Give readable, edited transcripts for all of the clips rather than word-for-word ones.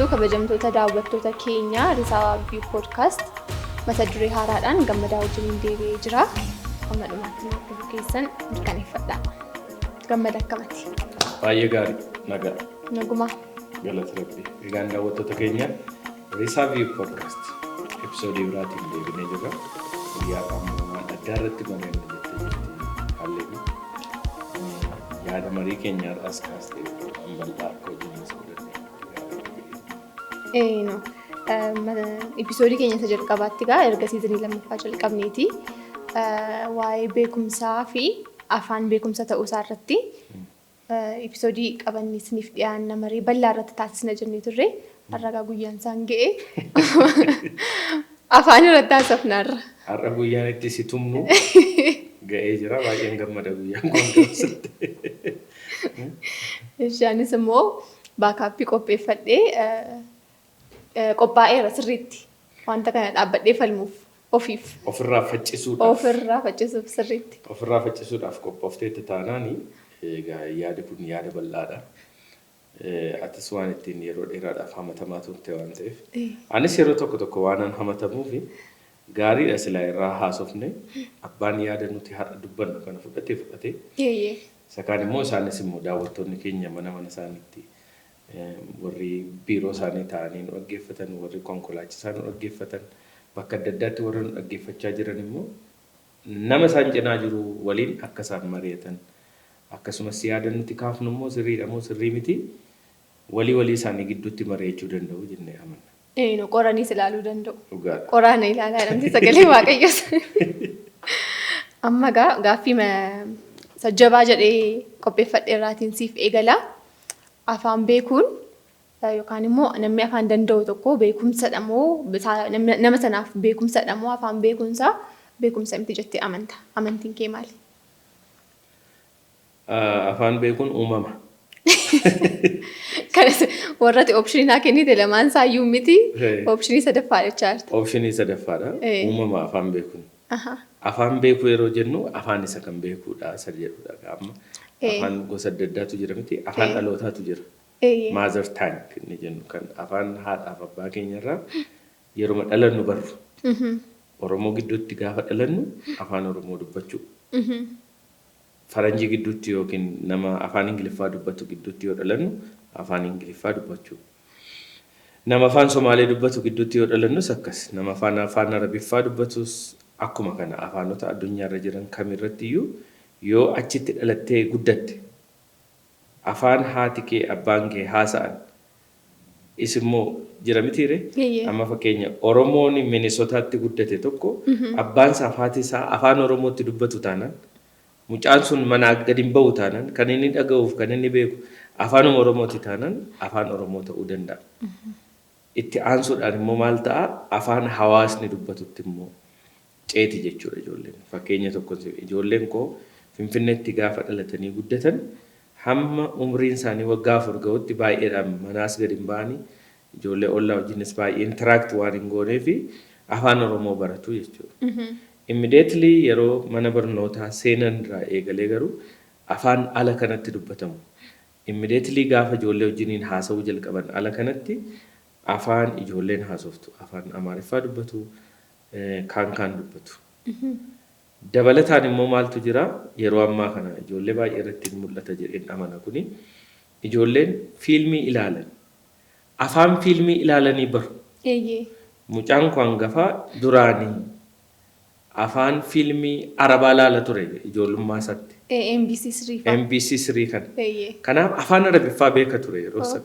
jirtu kabajamtoota daawwattoota keenya Risaa podcast mata duree haaraadhaan gammadaa wajjin deebi'ee jira. Amma dhumaatti nuuf keessan mirkaneeffadha. Gammada akkamati? Baay'ee gaarii nagaa. Naguma. Galata Rabbii. Egaan daawwattoota keenya Risaa podcast episoodii biraatiin deebinee jirra. Guyyaa ammaa adda irratti bareedna jettee haalli yaada marii keenyaa as kaastee bal'aa akka hojjennu episoodii keenya isa jalqabaatti erga siizinii lammaffaa jalqabneeti waa'ee beekumsaa fi afaan beekumsa ta'uu isaa irratti episoodii qabannee isiniif dhiyaanna marii bal'aa irratti taasisna jennee turre har'a guyyaan isaan ga'e afaan irratti haasofnaarra. Har'a guyyaan itti si tumnu ga'ee jira. Baay'een gammada guyyaan kun keessatti. Ishaanis immoo baakaappii qopheeffadhee qophaa'eera sirriitti wanta kana dhaabbadhee falmuuf ofiif. Ofirraa faccisuudhaaf. Ofirraa faccisuuf sirriitti. Ofirraa faccisuudhaaf qophoofteetti taanaani egaa yaadi kun yaada bal'aadha. Atis waan ittiin yeroo dheeraadhaaf hamatamaa turte waan ta'eef. Anis yeroo tokko waan hamatamuufi gaariidha silaa irraa haasofne abbaan yaada nuti har'a dubbannu kana fudhatee. Isa kaan immoo isaanis immoo daawwattoonni keenya mana isaaniitti warri biiroo isaanii ta'anii nu dhaggeeffatan warri konkolaachisaa nu dhaggeeffatan bakka adda addaatti warri nu dhaggeeffachaa jiran immoo nama isaan cinaa jiru waliin akka isaan mari'atan akkasumas yaada nuti kaafnu immoo sirriidha moo sirrii miti walii isaanii gidduutti mari'achuu danda'u jennee amanna. Qoraniis ilaaluu danda'u. Qoraana ilaalaa jedhamti sagalee waaqayyoos. Amma gaaffii sajjabaa jedhee qopheeffadhe irraatiin siif eegala. Afaan beekuun yookaan immoo namni afaan danda'u tokko beekumsadha moo nama sanaaf beekumsadha moo afaan beekumsa miti jettee amanta? Amantiin kee maali? Afaan beekuun uumama. Kanas warratti opshinii naa kennite lamaan saayyuu miti opshinii sadaffaadha jechaa jirta. Opshinii sadaffaadha. Uumama afaan beekuun. Afaan beekuu yeroo jennu afaan isa kan beekuudha isa jedhudha amma. Afaan gosa adda addaatu jira miti afaan dhalootaatu jira. Mother tongue ni jennu kan afaan haadhaaf abbaa keenyarraa yeroo dhalannu barru. Oromoo gidduutti gaafa dhalannu afaan Oromoo dubbachuu. Faranjii gidduutti yookiin nama afaan Ingiliffaa dubbatu gidduutti yoo dhalannu afaan Ingiliffaa dubbachuu. Nama afaan Somaalee dubbatu gidduutti yoo dhalannus akkas. Nama afaan Arabiffaa dubbatus akkuma kana afaanota addunyaarra jiran kamirrattiyyuu yoo achitti dhalattee guddatte afaan haati kee abbaan kee haasa'an isimmoo jira mitiire amma fakkeenya Oromoon Minnesotaatti guddate tokko abbaan isaa haati isaa afaan Oromootti dubbatu taanaan mucaan sun manaa gadi hin bahu taanaan kan inni dhaga'uuf kan inni beeku afaan Oromooti taanaan afaan Oromoo ta'uu danda'a. Itti aansuudhaan immoo maal ta'a afaan hawaasni dubbatutti immoo ceeti jechuudha ijoolleen. Fakkeenya tokko ijoolleen koo Finfinneetti gaafa dhalatanii guddatan hamma umriin isaanii waggaa 4 ga'utti baay'eedhaan manaas gadi hin ba'anii ijoollee ollaa wajjinis baay'ee interact waan hin gooneef afaan Oromoo baratu jechuudha. Immediately yeroo mana barnootaa seenan irraa eegalee garuu afaan ala kanatti dubbatamu. Immediately gaafa ijoollee wajjiniin haasa'uu jalqaban ala kanatti afaan ijoolleen haasoftu afaan Amaariffaa dubbatu. Kaan dubbatu. Dabalataan immoo maaltu jira yeroo ammaa kana ijoollee baay'ee irratti mul'ata jedheen amana kuni ijoolleen fiilmii ilaalan afaan fiilmii ilaalanii baru. Mucaan kun hangafaa duraanii afaan fiilmii Arabaa ilaala ture ijoollummaa isaatti. MBC3 kan. Kanaaf afaan Arabiffaa beeka ture yeroo sana.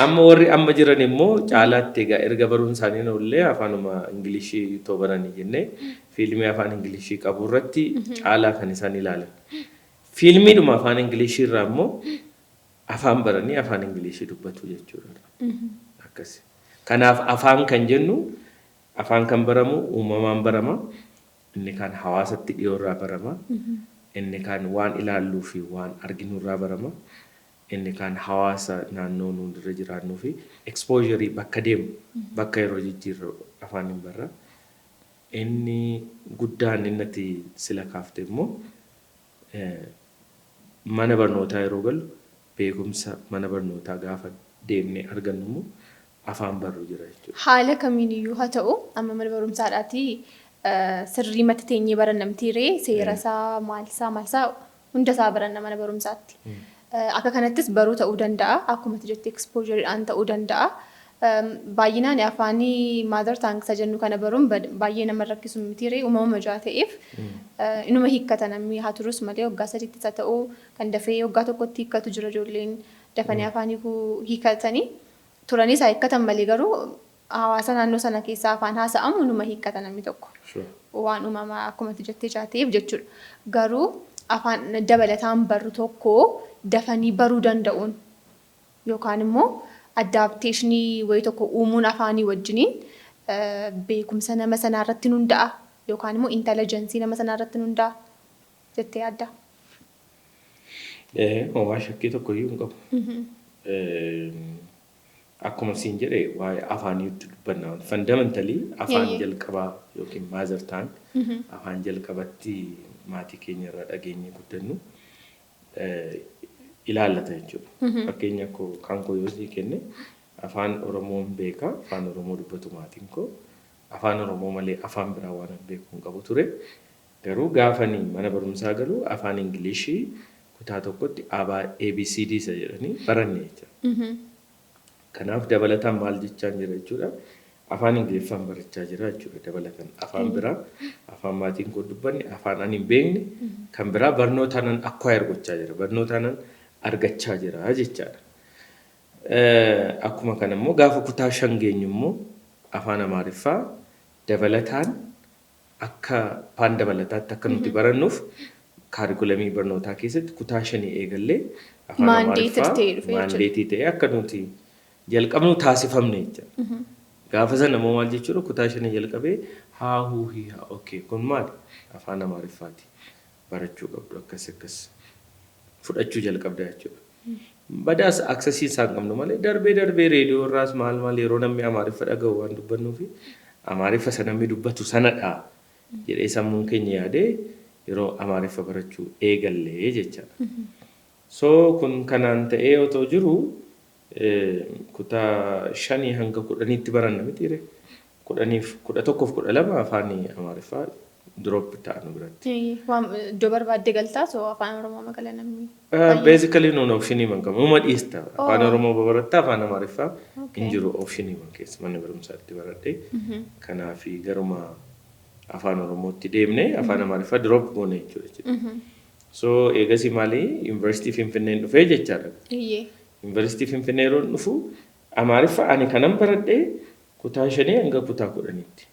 Amma warri amma jiran immoo caalaatti egaa erga baruun isaanii nollee afaanuma Ingilishii too baranii jennee fiilmii afaan Ingilishii qabu irratti caalaa kan isaan ilaalan. Fiilmiidhuma afaan Ingilishii irraa immoo afaan baranii afaan Ingilishii dubbatu jechuudha. Akkasi. Kanaaf afaan kan jennu afaan kan baramu uumamaan barama. Inni kaan hawaasatti dhiyoorraa barama. Inni kaan waan ilaalluu fi waan arginu irraa barama. Inni kaan hawaasa naannoo nuun irra jiraannuu fi exposure bakka deemu bakka yeroo jijjiirru afaan hin barra. Inni guddaan innati sila kaafte immoo mana barnootaa yeroo galu beekumsa mana barnootaa gaafa deemnee argannu afaan barru jira jechuudha. Haala kamiiniyyuu haa ta'u amma mana barumsaadhaatii sirrii mata teenyee barannamtiiree seerasaa maalsaa hundasaa baranna mana barumsaatti. Akka kanattis baruu ta'uu danda'a akkuma jettee exposureedhaan ta'uu danda'a. Baay'inaan afaanii mother tongue isa jennu kana baruun baay'ee nama rakkisu mitiiree uumama majaa ta'eef inuma hiikkata namni haa turus malee waggaa sadiitti isa ta'uu kan dafee waggaa tokkotti hiikkatu jira ijoolleen dafanii afaanii hiikkatanii. Turanis hiikkatan malee garuu hawaasa naannoo sana keessaa afaan haasa'amu numa hiikkata namni tokko. Waan uumamaa akkuma jettee jaateef jechuudha. Garuu afaan dabalataan barru tokko dafanii baruu danda'uun yookaan immoo adaptationii wayii tokko uumuun afaanii wajjiniin beekumsa nama sanaa irratti hunda'a yookaan immoo intelligensii nama sanaa irratti hunda'a jettee yaadda. Homaa shakkii tokko iyyuu hin qabu. Akkuma siin jedhee waa'ee afaaniitti dubbanna. Fundamentally afaan jalqabaa yookiin mother tongue afaan jalqabatti maatii keenya irraa dhageenye guddannu ilaallata jechuudha. Fakkeenya kan koo yoo sii kenne afaan Oromoon beeka afaan Oromoo dubbatu maatiin koo afaan Oromoo malee afaan biraa waan beeku hin qabu ture. Garuu gaafanii mana barumsaa galuu afaan Ingilizii kutaa tokkotti ABCD isa jedhanii baranne jechuudha. Kanaaf dabalataan maal jechaan jira jechuudha. Afaan Ingiliffaan barachaa jira jechuudha dabalataan. Afaan biraa afaan maatiin koo dubbanne afaan ani hin beekne kan biraa barnootaanan acquire gochaa jira. Barnootaanan argachaa jira jechaadha. Akkuma kana immoo gaafa kutaa 5 geenyu immoo afaan Amaariffaa dabalataan akka afaan dabalataatti akka nuti barannuuf kaarikulamii barnootaa keessatti kutaa 5 eegallee afaan Amaariffaa maandeetii ta'e akka nuti jalqabnu taasifamne jechuudha. Gaafa sana immoo maal jechuudha kutaa 5 jalqabee haa huu hiihaa okay kun maali afaan Amaariffaati barachuu qabdu akkas fudhachuu jalqabda jechuudha. Badaas aksesii isaan qabnu malee darbee reediyoo irraas maal yeroo namni Amaariffa dhaga'u waan dubbannuufi Amaariffa sana namni dubbatu sanadha jedhee sammuun keenya yaadee yeroo Amaariffa barachuu eegallee jechaadha. So kun kanaan ta'ee otoo jiru kutaa 5 hanga 10tti baranna mitiire 11 fi 12 afaan Amaariffaa drop ta'an biratti. Iddoo barbaadde galtaa soo afaan Oromoo magaalaa namni. Basically non optionii man qabu. Uma dhiista. Afaan Oromoo baratta afaan Amaariffaa hin jiru optionii man keessa mana barumsaatti baradhe. Kanaaf garuma afaan Oromootti deemne afaan Amaariffaa drop goone jechuudha. So eegasii maali University Finfinnee dhufee jechaadha. University Finfinnee yeroo dhufu Amaariffaa ani kanan baradhe kutaa 5 hanga kutaa 10tti.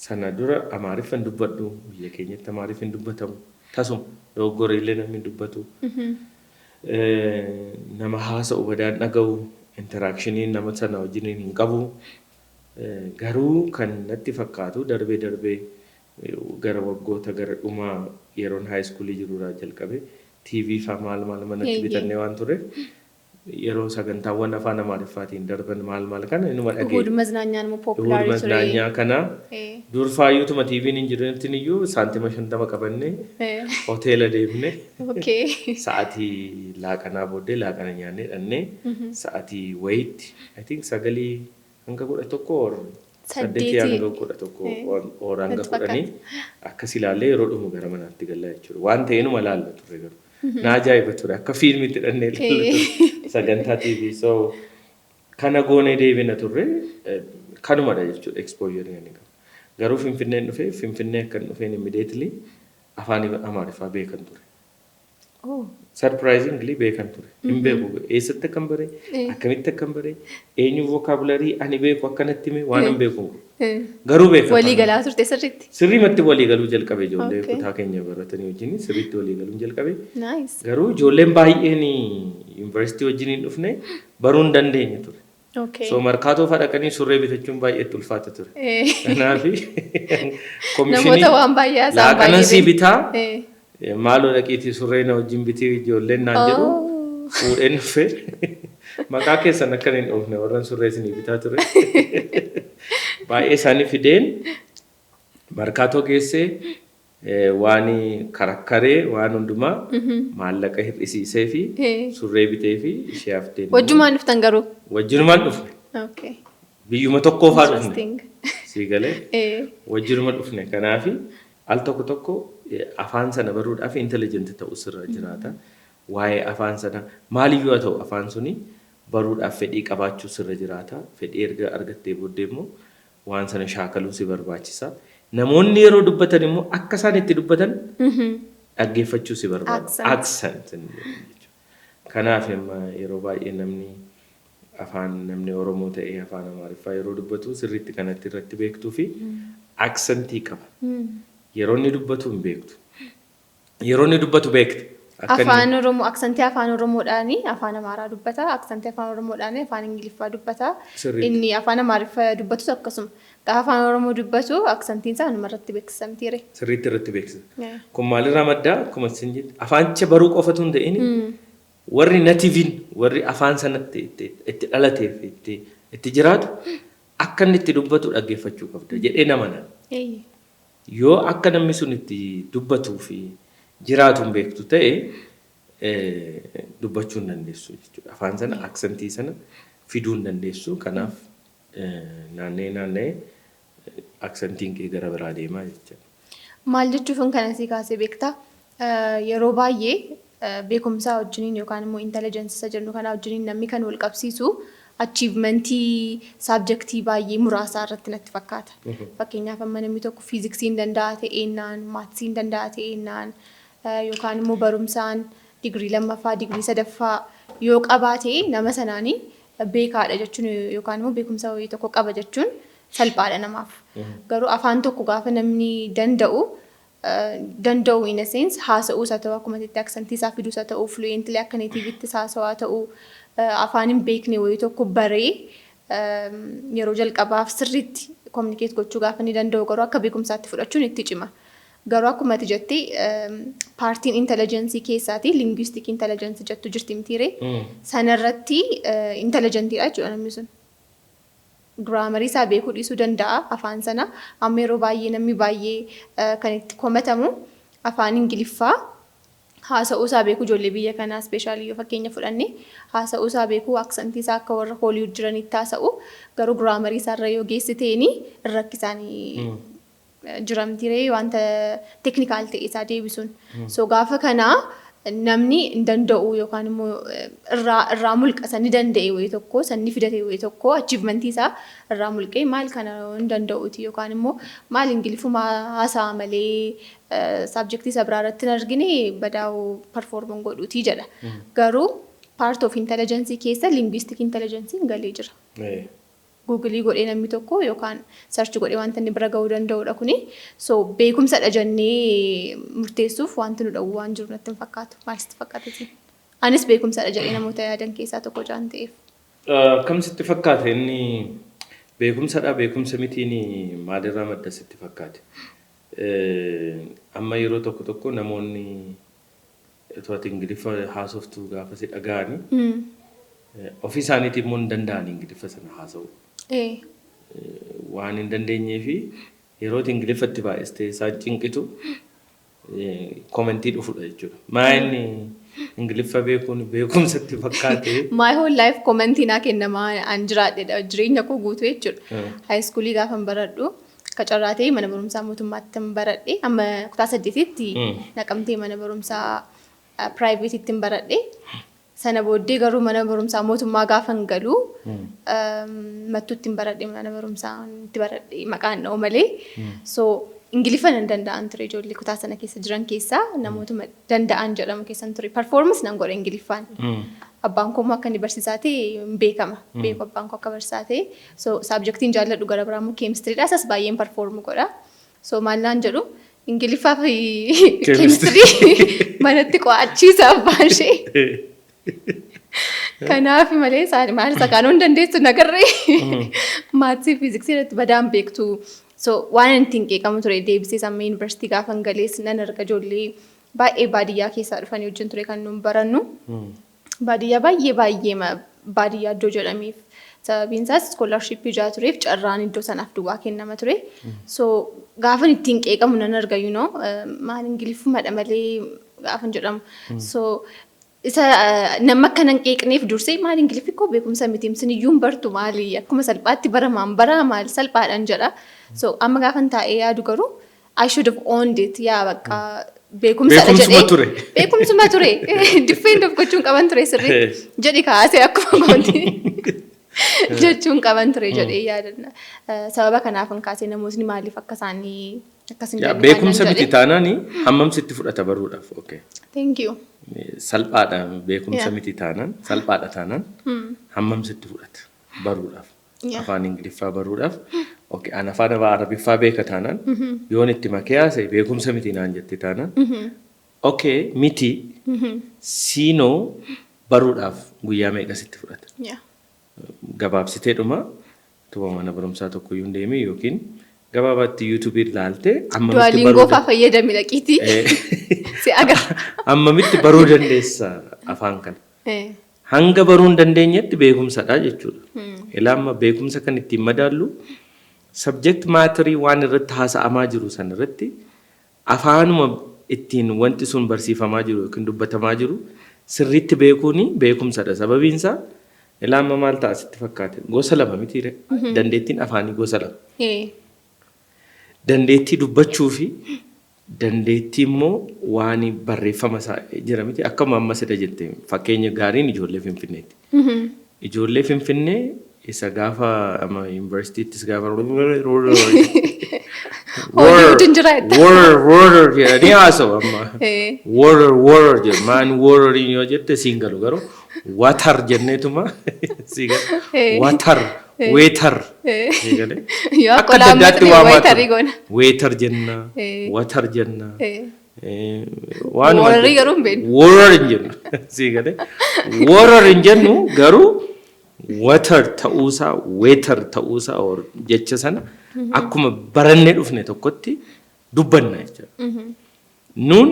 Sana dura Amaariffaan dubbadhu biyya keenyatti Amaariffaan dubbatamu tasuma doggoreellee namni dubbatu nama haasa'u badaan dhaga'u interaactionii nama sana wajjin hin qabu garuu kan natti fakkaatu darbee gara waggoota gara dhumaa yeroon high schoolii jirurraa jalqabe TV fa maal manatti bitannee waan ture yeroo sagantaawwan afaan Amaariffaatiin darban maal kana inuma dhagee. Uhud maznaanyaan immoo populaar ture. Uhud maznaanyaa kana durfaayyuutuma TV'n hin jiranitti iyyuu saantima 50 qabannee hoteela deemne. Sa'aatii laaqanaa booddee laaqana nyaannee dhannee sa'aatii wayitti I think 9 hanga 11 or 8 hanga 11 or hanga 10 akkas ilaallee yeroo dhumu gara manaatti galla jechuudha. Waan ta'eenuma laalla ture garuu. Najaa'iba ture akka fiilmiitti dhannee ilaallu sagantaa TV so kana goonee deebina turre kanumadha jechuudha exposure ni qaba. Garuu Finfinneen dhufee Finfinnee kan dhufeen immediately afaan Amaariffaa beekan ture. Surprisingly beekan ture. Hin beeku eessatti akkam bare akkamitti akkam bare eenyu vocabulary ani beeku akkanatti mee waan hin beeku. Garuu beekan. Walii galaa turte sirriitti. Sirriimatti walii galuu jalqabe ijoollee kutaa keenya baratanii wajjin sirriitti walii galuu jalqabe. Nice. Garuu ijoolleen baay'een university wajjin hin dhufne baruu hin dandeenye ture. Okay. So markaatoo fadhaqanii surree bitachuun baay'eetti ulfaata ture. Kanaaf namoota waan baay'ee haasa'an laaqana si bitaa maaloo dhaqiitii surree na wajjin bitii ijoolleen naan jedhu fuudheen dhufe maqaa keessan akkan hin dhoofne warran surree isinii bitaa ture. Baay'ee isaanii fideen markaatoo geessee waan karakkaree waan hundumaa maallaqa hir'isiisee fi surree bitee fi ishee haftee. Wajjumaan dhuftan garuu? Wajjumaan dhufne. Biyyuma tokkoo fa'aa dhufne. Sii galee wajjinuma dhufne kanaaf al tokko afaan sana baruudhaaf intelligent ta'uu sirra jiraata. Waa'ee afaan sana maaliyyuu haa ta'u afaan suni baruudhaaf fedhii qabaachuu sirra jiraata. Fedhii erga argattee booddee immoo waan sana shaakaluu si barbaachisa. Namoonni yeroo dubbatan immoo akka isaan itti dubbatan dhaggeeffachuu si barbaada. Accent. Kanaaf yeroo baay'ee namni Oromoo ta'ee afaan Amaariffaa yeroo dubbatu sirriitti kanatti irratti beektuu fi accentii qaba. Yeroo inni dubbatu hin beektu. Yeroo inni dubbatu beekti. Afaan Oromoo accentii afaan Oromoodhaani afaan Amaaraa dubbata. Accentii afaan Oromoodhaani afaan Ingiliffaa dubbata. Inni afaan Amaariffaa dubbatus akkasuma. Gaafa afaan Oromoo dubbatu accentiin isaa namarratti beeksisamtiire. Sirriitti irratti beeksisa. Kun maalirraa maddaa akkuma isin jettu afaanicha baruu qofatu hin ta'in warri natiiviin warri afaan sanatti itti dhalateef itti jiraatu akka inni itti dubbatu dhaggeeffachuu qabda jedhee nama nana. Yoo akka namni sun itti dubbatuu fi jiraatu hin beektu ta'e dubbachuu hin dandeessu jechuudha. Afaan sana aksentii sana fiduu hin dandeessu. Kanaaf naannee aksentiin kee gara biraa deemaa jechuudha. Maal jechuuf kana sii kaasee beektaa? Yeroo baay'ee beekumsaa wajjiniin yookaan immoo intelligence jennu kana wajjiniin namni kan wal qabsiisu achievementii saabjektii baay'ee muraasaa irratti natti fakkaata. Fakkeenyaaf amma namni tokko fiiziksiin danda'a ta'ennaan, maatsiin danda'a ta'ennaan yookaan immoo barumsaan digirii 2ffaa, digirii 3ffaa yoo qabaate nama sanaanii beekaadha jechuun yookaan immoo beekumsa wayii tokko qaba jechuun salphaadha namaaf. Garuu afaan tokko gaafa namni danda'u in a sense haasa'uu isaa ta'uu akkuma itti aksentii isaa fiduu isaa ta'uu fluently akka neetiivitti haasawaa ta'uu afaan hin beekne wayii tokko baree yeroo jalqabaaf sirriitti communicate gochuu gaafa ni danda'u garuu akka beekumsaatti fudhachuun itti cima. Garuu akkuma ati jettee paartiin intelligensii keessaati linguistic intelligence jettu jirti mitiire sanarratti intelligentiidha jechuudha namni sun. Giraamarii isaa beekuu dhiisuu danda'a afaan sana amma yeroo baay'ee namni baay'ee kan itti komatamu afaan Ingiliffaa haasa'uu isaa beekuu ijoollee biyya kanaa ispeeshaalii yoo fakkeenya fudhanne haasa'uu isaa beekuu aksentii isaa akka warra Hooliwud jiranitti haasa'u garuu giraamarii isaarra yoo geessiteeni rakkisaanii jiramtiree wanta teeknikaal ta'e isaa deebisuun. So gaafa kanaa namni hin danda'u yookaan immoo irraa mulqasa ni danda'e wayii tokko sanni fidate wayii tokko achievementii isaa irraa mulqee maal kana hin danda'uuti yookaan immoo maal ingiliffuma haasaa malee saabjektii isaa biraa irratti hin argine badaa'u performan godhuutii jedha. Garuu part of intelligence keessa linguistic intelligence galee jira. Google godhee namni tokko yookaan search godhee wanta inni bira ga'uu danda'udha kuni. So beekumsadha jennee murteessuuf wanti nu dhawuu waan jiru natti hin fakkaatu. Maal sitti fakkaata? Anis beekumsadha jedhee namoota yaadan keessaa tokko jaan ta'eef. Akkam sitti fakkaata inni beekumsadha beekumsa mitiin maalirraa madda sitti fakkaate? Amma yeroo tokko namoonni to'atu Ingiliffa haasoftuu gaafa si dhaga'anii ofii isaaniitiin immoo hin danda'an Ingiliffa sana haasa'u. Waan hin dandeenyee fi yeroo Ingiliffatti baay'istee isaan cinqitu komentii dhufudha jechuudha. Maayinni Ingiliffa beekuun beekumsatti fakkaate. My whole life komentii naa kennamaa an jiraadhedha jireenya koo guutuu jechuudha. Haayiskuulii gaafa hin baradhu qacarraa ta'ee mana barumsaa mootummaatti hin baradhe amma kutaa 8tti naqamtee mana barumsaa piraayiveetiitti hin baradhe. Sana booddee garuu mana barumsaa mootummaa gaafa hin galu mattuutti hin baradhe mana barumsaa itti baradhe maqaan dha'u malee. So Ingiliffa nan danda'an ture ijoollee kutaa sana keessa jiran keessaa namootuma danda'an jedhamu keessan ture. Performance nan godha Ingiliffaan. Abbaan koo akka inni barsiisaa ta'e hin beekama. Beeku abbaan koo akka barsiisaa ta'e. So saabjektiin jaalladhu gara biraa immoo keemistiriidha. Isas baay'een perform godha. So maal naan jedhu Ingiliffaa fi keemistirii manatti qo'achiisa abbaan ishee. Kanaaf malee maal isa kaanoon dandeessu nagarree maatsii fiiziksii irratti badaan beektu. So waan inni qeeqamu ture deebisee sammee yuunivarsiitii gaafa hin galees nan arga ijoollee baay'ee baadiyyaa keessaa dhufanii wajjin ture kan nuun barannu. Baadiyyaa baay'ee baadiyyaa iddoo jedhameef sababiin isaas iskoolarshiippii ijaa tureef carraan iddoo sanaaf duwwaa kennama ture. So gaafa ittiin qeeqamu nan arga maal ingiliffuma dha malee gaafa jedhamu. So isa nama akka nan qeeqneef dursee maal ingiliffi koo beekumsa miti iyyuu bartu maali akkuma salphaatti baramaan baraa maal salphaadhaan jedha. So amma gaafa taa'ee yaadu garuu I should have owned it yaa bakka beekumsa jedhee beekumsuma ture defend of gochuun qaban ture sirrii jedhi kaasee akkuma gooti. Jechuun qaban ture jedhee yaadanna. Sababa kanaaf kaasee namootni maaliif akka isaanii akkas hin jedhani. Beekumsa miti taanaan hammam sitti fudhata baruudhaaf. Okay. Thank you. Salphaadha beekumsa miti taanaan salphaadha taanaan hammam sitti fudhata baruudhaaf. Afaan Ingiliffaa baruudhaaf. Okay. An afaan Arabiffaa beeka taanaan yoon itti makee haasa'e beekumsa miti naan jette taanaan. Okay miti siinoo baruudhaaf guyyaa meeqa sitti fudhata. Gabaabsitee dhuma tuba mana barumsaa tokko iyyuu hin deemee yookiin gabaabaatti yuutuubii ilaaltee ammamitti baruu fayyadami laqiitii si agarra. Ammamitti baruu dandeessa afaan kana. Hanga baruu hin dandeenyetti beekumsadha jechuudha. Ilaa amma beekumsa kan ittiin madaallu subject maatarii waan irratti haasa'amaa jiru san irratti afaanuma ittiin wanti sun barsiifamaa jiru yookiin dubbatamaa jiru sirriitti beekuuni beekumsadha. Sababiinsaa ilaa amma maal ta'a sitti fakkaate gosa lama mitiire dandeettiin afaanii gosa lama. Dandeettii dubbachuu fi dandeettii immoo waan barreeffama isaa jira miti akkuma amma sida jette fakkeenya gaariin ijoollee Finfinneeti. Ijoollee Finfinnee isa gaafa amma yuunivarsiitiittis gaafa warr jedhanii haasa'u amma warr jedhu maan warriin yoo jette siin galu garuu watar jenneetuma sii galu watar weetar sii gale akka daddaatti waamaatu weetar jenna watar jenna warri garuu hin beeknu warr hin jennu sii gale warr hin jennu garuu water ta'uusaa weetar ta'uusaa jecha sana akkuma barannee dhufne tokkotti dubbanna jechuudha. Nuun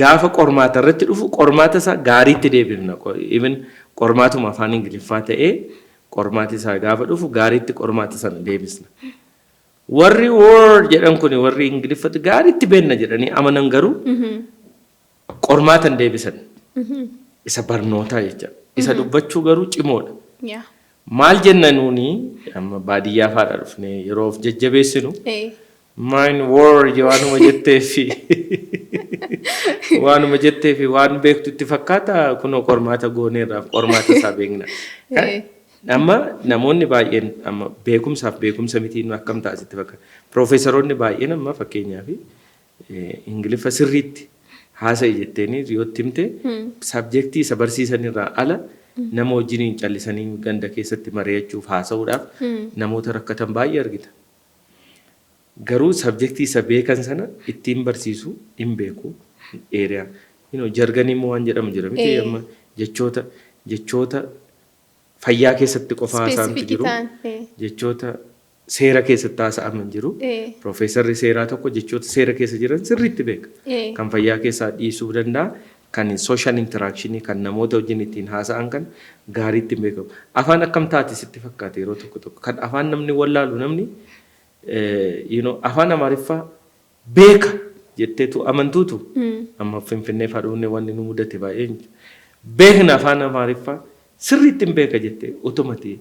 gaafa qormaata irratti dhufu qormaata isaa gaariitti deebifna. Even qormaatuma afaan Ingiliffaa ta'ee qormaati isaa gaafa dhufu gaariitti qormaata sana deebisna. Warri word jedhan kun warri Ingiliffatti gaariitti beenna jedhanii amanan garuu qormaata hin deebisan. Isa barnootaa jechuudha. Isa dubbachuu garuu cimoodha. Maal jenna nuuni amma baadiyyaa faadha dhufne yeroo of jajjabeessinu mine word waanuma jetteefi waan beektutti fakkaata kunoo qormaata gooneerraaf qormaata isaa beekna. Amma namoonni baay'een amma beekumsaaf beekumsa mitiin akkam taasitti fakkaata. Piroofeesaroonni baay'een amma fakkeenyaaf Ingiliffa sirriitti haasa'i jetteeni yoo timte sabjektii isa barsiisanirraa ala nama wajjiniin callisanii ganda keessatti mari'achuuf haasa'uudhaaf namoota rakkatan baay'ee argita. Garuu sabjektii isa beekan sana ittiin barsiisu hin beeku eeriyaa. Jarganii immoo waan jedhamu jira miti amma jechoota fayyaa keessatti qofa haasa'amtu jiru. Jechoota seera keessatti haasa'aman jiru. Piroofeesarri seeraa tokko jechoota seera keessa jiran sirriitti beeka. Kan fayyaa keessaa dhiisuu danda'a. Kan social interaction kan namoota wajjin ittiin haasa'an kan gaariitti beekamu. Afaan akkam taate sitti fakkaate yeroo tokko tokko kan afaan namni wallaalu namni afaan Amaariffaa beeka jetteetu amantuutu amma Finfinnee fadhuunne wanni nu mudate baay'ee beekna afaan Amaariffaa sirriitti beeka jettee otomaatii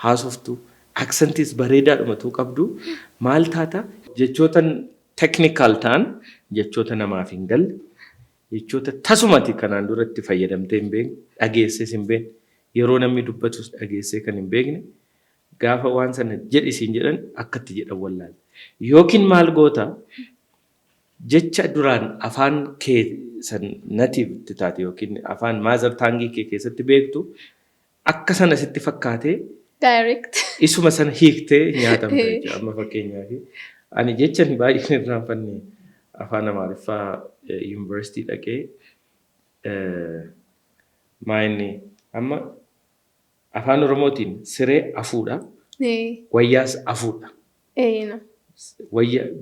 haasoftu aksantiis bareedaadhumatu qabdu maal taata jechoota technical ta'an jechoota namaaf hin galle. Jechoota tasumati kanaan duratti fayyadamtee hin beekne dhageessees hin beekne yeroo namni dubbatus dhageessee kan hin beekne gaafa waan sana jedhisiin jedhan akkatti jedhan wallaala. Yookiin maal goota jecha duraan afaan kee san natiivti taate yookiin afaan maazar taangii kee keessatti beektu akka sana sitti fakkaatee direct isuma sana hiiktee nyaatamte jechuudha. Amma fakkeenyaaf ani jecha baay'een irraanfanne afaan Amaariffaa yuunivarsiitii dhaqee maayinni amma afaan Oromootiin siree afuudha. Wayyaas afuudha.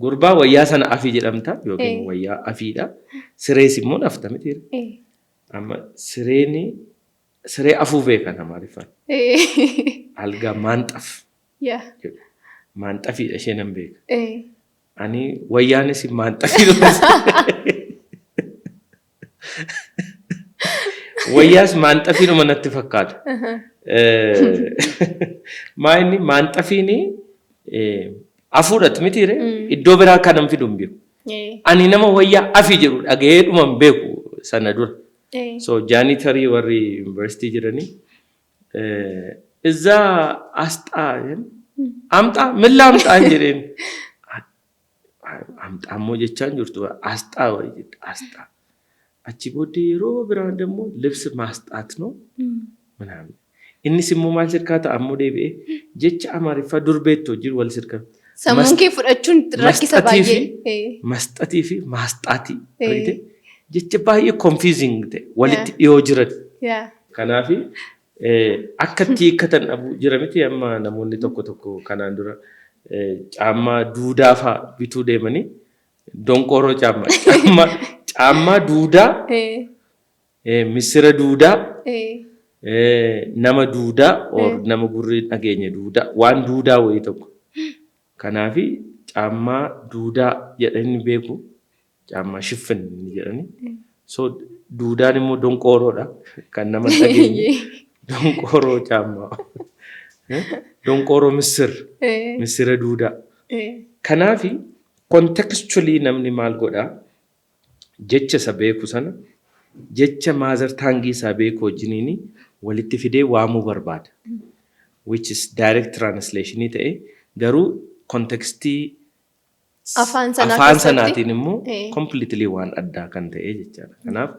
Gurbaa wayyaa sana afii jedhamta yookiin wayyaa afiidha. Sirees immoo afta miti. Amma siree afuu beekan Amaariffaan. Algaa maanxaf. Maanxafiidha ishee nan beeka. Ani wayyaanis maanxafii wayyaas maanxafiinuma natti fakkaata. Maayini maanxafiini afuudhatu mitiire iddoo biraa kanan fidu hin beeku. Ani nama wayyaa afi jedhu dhaga'eedhuma hin beeku sana dura. So jaanitarii warri yuunivarsiitii jiranii izaa asxaa amxaa milla amxaan jedheen ammoo jechaan jirtu asxaa wayii jedhu asxaa. Achi booddee yeroo biraan immoo libsi maasxaat ነው ምናምን innis immoo maal sirkaata ammoo deebi'ee jecha Amaariffaa durbeettoo jiru wal sirkaa. Sammuun kee fudhachuun rakkisa baay'ee. Masxatii fi maasxaatii argite jecha baay'ee confusing ta'e walitti dhiyoo jiran. Kanaaf akkatti hiikkatan dhabu jira miti amma namoonni tokko kanaan dura caammaa duudaa fa'a bituu deemanii donqooroo caammaa duudaa misira duudaa nama duudaa nama gurri dhageenya duudaa waan duudaa wayii tokko. Kanaaf caammaa duudaa jedhanii beeku caammaa shiffin jedhanii. So duudaan immoo donqooroodha kan nama dhageenye donqooroo caammaa donqooroo misira duudaa. Kanaaf contextually namni maal godhaa jecha isa beeku sana jecha maazar taangii isaa beeku wajjiniin walitti fidee waamuu barbaada. Which is direct translation ta'e garuu contextii afaan sanaatiin immoo completely waan addaa kan ta'e jechaadha. Kanaaf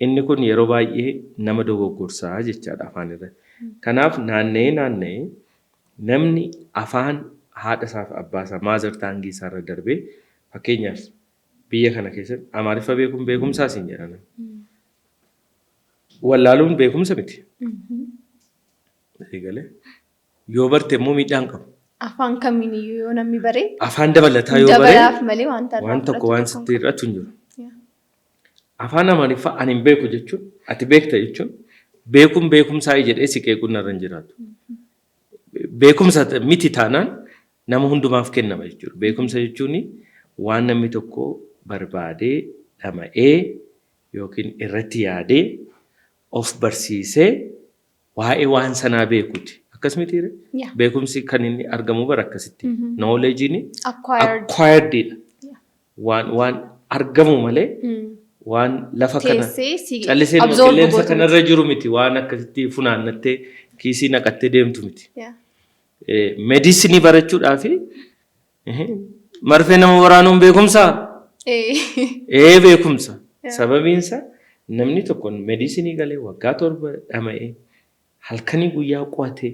inni kun yeroo baay'ee nama dogoggorsaa jechaadha afaan irratti. Kanaaf naanna'ee namni afaan haadha isaa fi abbaa isaa maazar taangii isaa irra darbee fakkeenyaaf biyya kana keessatti Amaariffa beekuun beekumsaa siin jedhan. Wallaaluun beekumsa miti. Yoo barte immoo miidhaan qabu. Afaan kamiiniyyuu yoo namni baree. Afaan dabalataa yoo baree. Dabalaaf malee waan tokko waan sitti irratti hin jiru. Afaan Amaariffaa ani hin beeku jechuun ati beekta jechuun beekuun beekumsaa jedhee si qeequun irra hin jiraatu. Beekumsa miti taanaan nama hundumaaf kennama jechuudha. Beekumsa jechuun waan namni tokko barbaadee dhama'ee yookiin irratti yaadee of barsiisee waa'ee waan sanaa beekuuti. Akkasumitiire beekumsi kan inni argamu bara akkasitti. Knowledge'n acquired'dha. Waan argamu malee waan lafa kana callisee qilleensa kanarra jiru miti waan akkasitti funaannattee kiisii naqattee deemtu miti. Mediisinii barachuudhaaf marfee nama waraanuun beekumsaa? Beekumsa. Sababiinsa namni tokko mediisinii galee waggaa 7 dhama'ee halkanii guyyaa qo'atee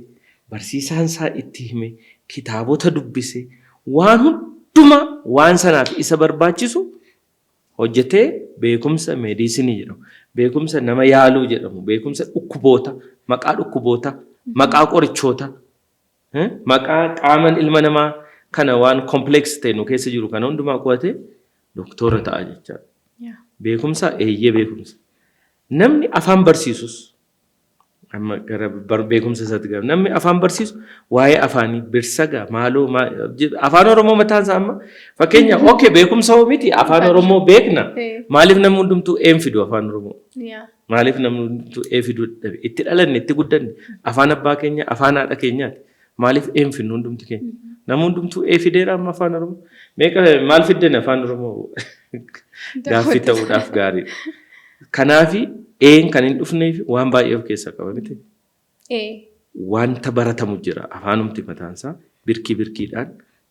barsiisaan isaa itti hime kitaabota dubbise waan hundumaa waan sanaaf isa barbaachisu hojjetee beekumsa mediisinii jedhamu. Beekumsa nama yaaluu jedhamu. Beekumsa dhukkuboota, maqaa qorichoota, maqaa qaaman ilma namaa kana waan complex ta'e nu keessa jiru kana hundumaa qo'atee doktora ta'a jechaadha. Beekumsa beekumsa. Namni afaan barsiisus amma gara beekumsa isaatti gara namni afaan barsiisu waa'ee afaanii birsaga maaloo afaan Oromoo mataan isaa amma fakkeenya beekumsa miti afaan Oromoo beekna maaliif namni hundumtuu fidu afaan Oromoo maaliif namni hundumtuu fidu dhabe itti dhalanne itti guddanne afaan abbaa keenya afaan haadha keenyaati maaliif finnu hundumti keenya namni hundumtuu fideera amma afaan Oromoo meeqa maal fidden afaan Oromoo gaaffii ta'uudhaaf gaariidha. Kanaafi kan hin dhufneef waan baay'ee of keessaa qaba miti. Wanta baratamu jira afaanumti mataansaa birkiidhaan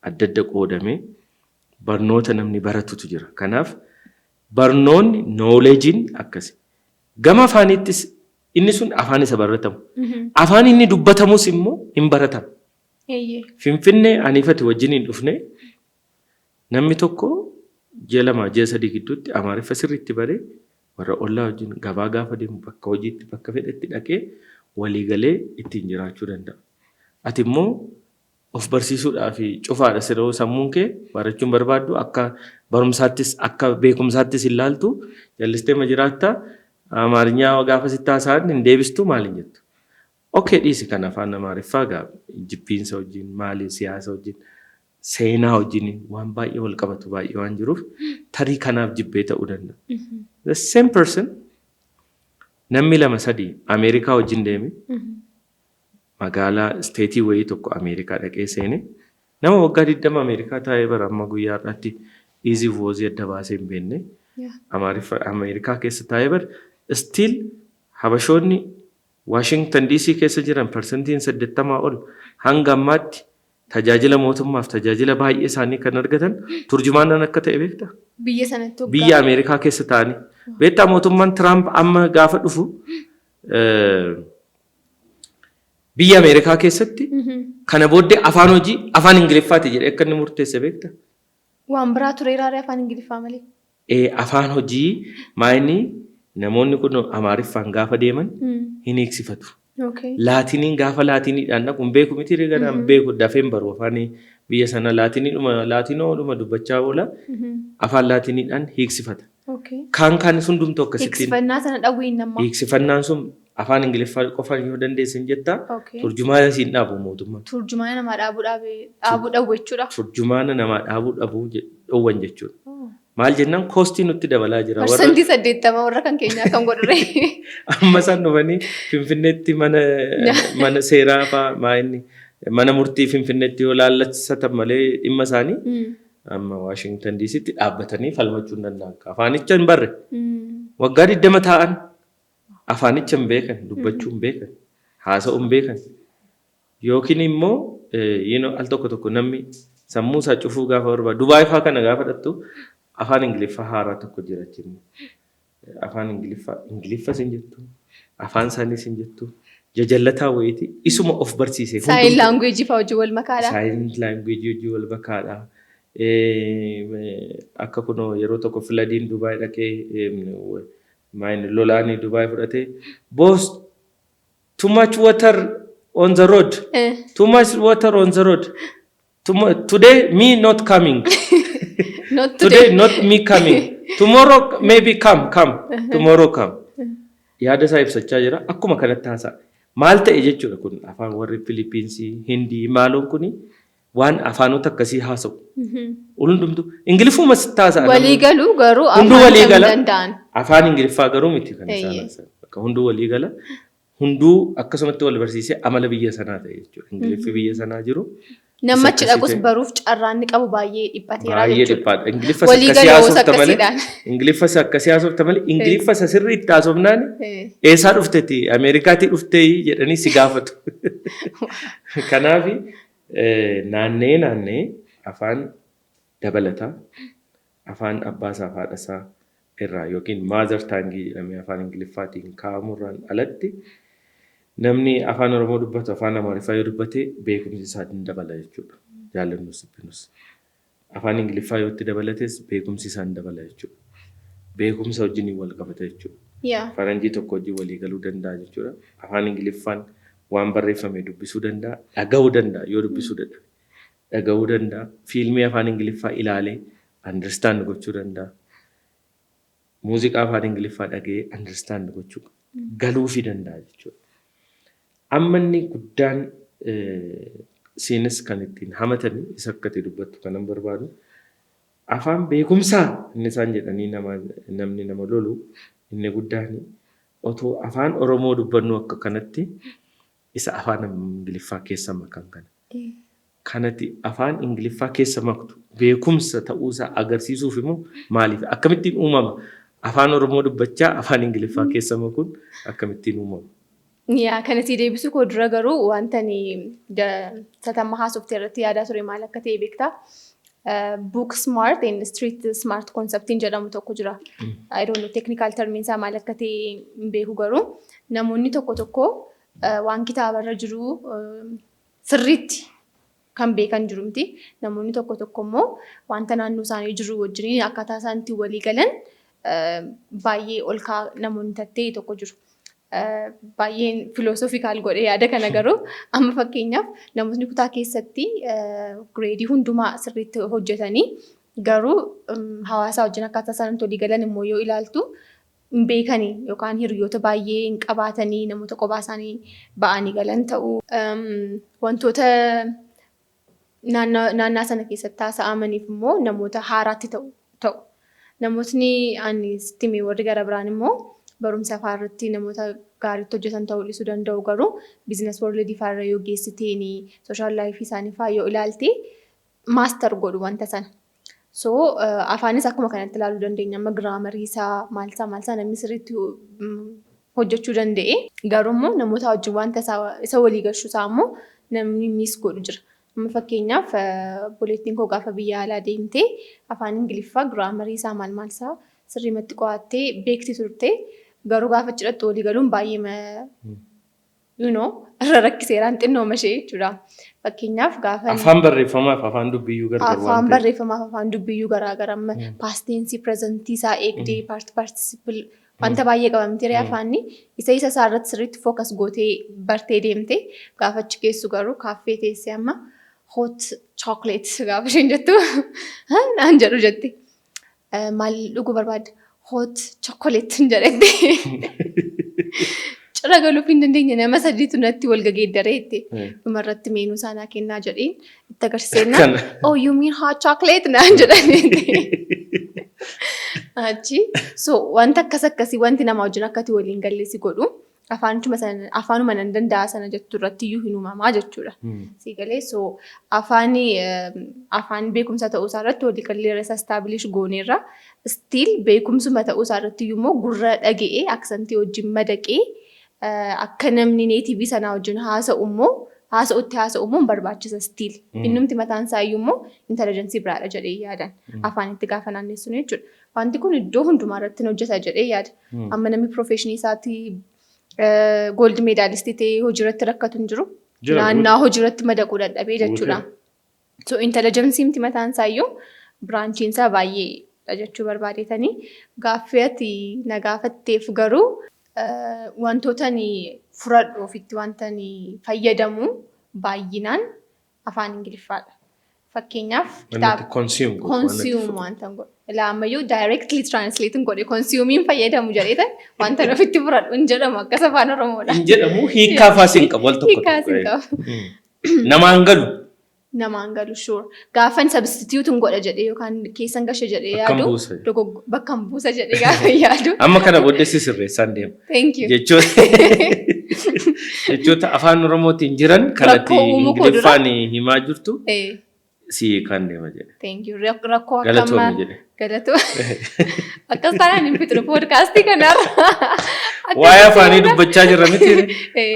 adda qoodamee barnoota namni baratutu jira. Kanaaf barnoonni knowledge'n akkasi. Gama afaanittis inni sun afaan isa baratamu. Afaan inni dubbatamus immoo hin baratamu. Finfinnee aniifati wajjin hin dhufne namni tokko ji'a 2 ji'a 3 gidduutti Amaariffa sirriitti baree warra ollaa wajjin gabaa gaafa deemu bakka hojiitti bakka fedhetti dhaqee walii galee ittiin jiraachuu danda'a. Ati immoo of barsiisuudhaaf cufaadha siroo sammuun kee barachuun barbaaddu akka barumsaattis akka beekumsaattis ilaaltu jallistee ma jiraattaa Amaarinyaa gaafa sittaa isaan hin deebistu maaliin jettu. Dhiisi kan afaan Amaariffaa jibbiinsa wajjin maali siyaasa wajjin seenaa wajjin waan baay'ee wal qabatu baay'ee waan jiruuf tarii kanaaf jibbee ta'uu danda'a. The same person namni lama sadii Ameerikaa wajjin deeme magaalaa isteetii wayii tokko Ameerikaa dhaqee seene nama waggaa 20 Ameerikaa taa'ee bara amma guyyaa irratti easy voozii adda baasee hin beekne Ameerikaa keessa taa'ee bara still habashoonni Washington DC keessa jiran persentiin 80 ol hanga ammaatti tajaajila mootummaaf tajaajila baay'ee isaanii kan argatan turjumaanan akka ta'e beektaa? Biyya sanatti biyya Ameerikaa keessa ta'anii. Beektaa mootummaan Trump amma gaafa dhufu biyya Ameerikaa keessatti kana booddee afaan hojii afaan Ingiliffaati jedhee akka inni murteesse beektaa? Waan biraa tureeraare afaan Ingiliffaa malee. Afaan hojii maayini namoonni kun Amaariffaan gaafa deeman hin eegsifatu. Laatiniin gaafa laatiniidhaan dhaquun beeku miti riganaan beeku dafeen baru afaan biyya sana laatinoodhuma dubbachaa oola afaan laatiniidhaan hiiksifata. Kan hundumtuu akkasittiin. Hiiksifannaa sana dhawwiin namaa. Hiiksifannaan sun afaan Ingiliffaa qofaan yoo dandeessan jettaa turjumaana siin dhaabu mootummaa. Turjumaana namaa dhaabuu dhabu jechuudha. Turjumaana namaa dhaabuu dhowwan jechuudha. Maal jennaan koostii nutti dabalaa jira. Parsantii 80 warra kan keenyaa kan godhurre. Amma isaan dhufanii Finfinneetti mana seeraa fa'aa maayinni mana murtii Finfinneetti yoo laallatan malee dhimma isaanii amma Washington DC'tti dhaabbatanii falmachuu hin danda'an. Afaanicha hin barre. Waggaa 20 taa'an afaanicha hin beekan, dubbachuu hin beekan, haasa'uu hin beekan. Yookiin immoo al tokko namni sammuu isaa cufuu gaafa barbaadu Dubaay fa'aa kana gaafa dhattu afaan Ingiliffaa haaraa tokko jira jechuudha. Afaan Ingiliffaa sin jettu, afaan isaanii sin jettu, jajallataa wayiiti isuma of barsiise. Sign language fa'aa hojii wal makaadha. Sign language hojii wal makaadha. Akka kunoo yeroo tokko filadiin Dubaay dhaqee lolaanii Dubaay fudhatee boss too much water on the road. Too much water on the road. Today me not coming. Not today not me coming. Tomorrow maybe come. Tomorrow come. Yaada isaa ibsachaa jira. Akkuma kanatti haasa'a. Maal ta'e jechuudha kun afaan warri Filipiinsii, Hindii maaloon kuni waan afaanota akkasii haasa'u. Hundumtuu Ingiliffuma haasa'a. Walii galuu garuu afaan danda'an. Afaan Ingiliffaa garuu miti kan isaan haasa'an. Akka hunduu walii gala. Hunduu akkasumatti wal barsiisee amala biyya sanaa ta'e jechuudha. Ingiliffi biyya sanaa jiru. Namachi dhaqus baruuf carraan ni qabu baay'ee dhiphateera jechuudha. Ingiliffa akkasii haasofta malee Ingiliffa sirriitti haasofnaan eessaa dhufteeti Ameerikaatii dhuftee jedhanii si gaafatu. Kanaaf naannee afaan dabalataa afaan abbaasaa fi haadhasaa irraa yookiin maazar taangii jedhamee afaan Ingiliffaatiin kaa'amurraan alatti namni afaan Oromoo dubbatu afaan Amaariffaa yoo dubbate beekumsi isaa ni dabala jechuudha. Jaallannus dhibbinus. Afaan Ingiliffaa yoo itti dabalates beekumsi isaa ni dabala jechuudha. Beekumsa wajjin wal qabata jechuudha. Faranjii tokko wajjin walii galuu danda'a jechuudha. Afaan Ingiliffaan waan barreeffame dubbisuu danda'a, dhaga'uu danda'a yoo dubbisuu dadhabe. Dhaga'uu danda'a. Fiilmii afaan Ingiliffaa ilaalee understand gochuu danda'a. Muuziqaa afaan Ingiliffaa dhaga'ee understand gochuu galuufii danda'a jechuudha. Amma inni guddaan siinis kan ittiin hamatanii isa akkati dubbattu kanan barbaadu afaan beekumsaa inni isaan jedhanii namni nama lolu inni guddaan otoo afaan Oromoo dubbannu akka kanatti isa afaan Ingiliffaa keessa makan kana. Kanatti afaan Ingiliffaa keessa maktu beekumsa ta'uusaa agarsiisuuf immoo maaliif akkamittiin uumama afaan Oromoo dubbachaa afaan Ingiliffaa keessa makuun akkamittiin uumama. Kanatti deebisuu koo dura garuu wanta satamma haasofte irratti yaadaa ture maal akka ta'e beektaa? Book smart and street smart conceptiin jedhamu tokko jira. I don't know technical termiin isaa maal akka ta'e hin beeku garuu namoonni tokko waan kitaabarra jiru sirriitti kan beekan jiru miti. Namoonni tokko immoo wanta naannoo isaanii jiru wajjin akkaataa isaan itti walii galan baay'ee ol kaa namoonni tattee tokko jiru. Baay'een filoosofikaal godhee yaada kana garuu amma fakkeenyaaf namoonni kutaa keessatti gireedii hundumaa sirriitti hojjetanii garuu hawaasa wajjin akkaataa isaan walii galan immoo yoo ilaaltu hin beekanii yookaan hiriyoota baay'ee hin qabaatanii namoota kophaa isaanii ba'anii galan ta'uu wantoota naannaa sana keessatti haasa'amaniif immoo namoota haaraatti ta'u. Namootni ani sitti warri gara biraan immoo barumsa afaan irratti namoota gaariitti hojjetan ta'uu dhiisuu danda'u garuu biizines worldii faarra yoo geessiteen sooshaal laayifii isaanii fa'aa yoo ilaalte maastar godhu wanta sana. So afaanis akkuma kanatti ilaaluu dandeenya amma giraamarii isaa maalsaa namni sirriitti hojjechuu danda'e garuu immoo namoota wajjin wanta isa walii galchuu isaa immoo namni miis godhu jira. Amma fakkeenyaaf buleettiin koo gaafa biyya alaa deemtee afaan Ingiliffaa giraamarii isaa maalsaa sirriimatti qo'attee beekti turte garuu gaafa cidhattu walii galuun baay'ee irra rakkiseeraan xinnooma ishee jechuudha. Fakkeenyaaf gaafa afaan barreeffamaaf afaan dubbiyyuu gargar waan afaan barreeffamaaf afaan dubbiyyuu garaagara amma paastensi pirezentii isaa eegdee paartisipil wanta baay'ee qabamtee afaanni isa isaa irratti sirriitti fookas gootee bartee deemte gaafa achi geessu garuu kaaffee teessee amma hot chocolate gaafa isheen jettu naan jedhu jetti. Maal dhuguu barbaadde hot chocolate jedhette. Cira galuuf hin dandeenye nama sadiitu natti wal gageeddareetti. Dhumarratti meenuu isaanii kennaa jedheen itti agarsiisnaa. Oh you mean hot chocolate naan jedhanii. Achi so wanta akkasii wanti nama wajjin akkati waliin galleessi godhu afaanuma nan danda'a sana jettu irratti iyyuu hin uumamaa jechuudha. Siigalee so afaan beekumsa ta'uu isaa irratti walii gallee isa establish gooneerra still beekumsuma ta'uu isaa irratti iyyuu immoo gurra dhaga'ee aksantii wajjin madaqee akka namni neetiivii sanaa wajjin haasa'utti haasa'uun barbaachisa still. Innumti mataan isaa iyyuu immoo intelligensii biraadha jedhee yaadan afaanitti gaafa naannessuun jechuudha. Wanti kun iddoo hundumaa irratti hojjeta jedhee yaada. Amma namni piroofeeshinii isaatti gold meedaalistii ta'ee hojiirratti rakkatu hin jiru. Naannaa hojiirratti madaquu dadhabee jechuudha. So intelligensiin mataan isaa iyyuu biraanchiin isaa baay'eedha jechuu barbaadeetanii gaaffii ati na gaafatteef garuu wantoota furadhu ofitti wanta fayyadamu baay'inaan afaan Ingiliffaadha. Fakkeenyaaf kitaaba consume wanta godhu. Laammayyuu directly translate godhe consumein fayyadamu jedheetan wanta ofitti furadhu hin jedhamu akkas afaan Oromoodha. Hin jedhamu hiikaa faasin qabu wal tokko. Hiikaa sin qabu. Namaan galu. Namaan galu sure. Gaafan substitute godha jedhee yookaan keessan gashe jedhee yaadu bakka buusa jedhee gaafa yaadu. Amma kana booddeessi sirreessaan deema. Thank you. Jechoota afaan Oromootiin jiran kanatti Ingiliffaan himaa jirtu. Si kan deema jedhe. Thank you. Rakkoo akkamaa. Galatoomi jedhe. Galatoo. Akkas taanaan hin fixu poodkaastii kanarra. Waa'ee afaanii dubbachaa jirra miti.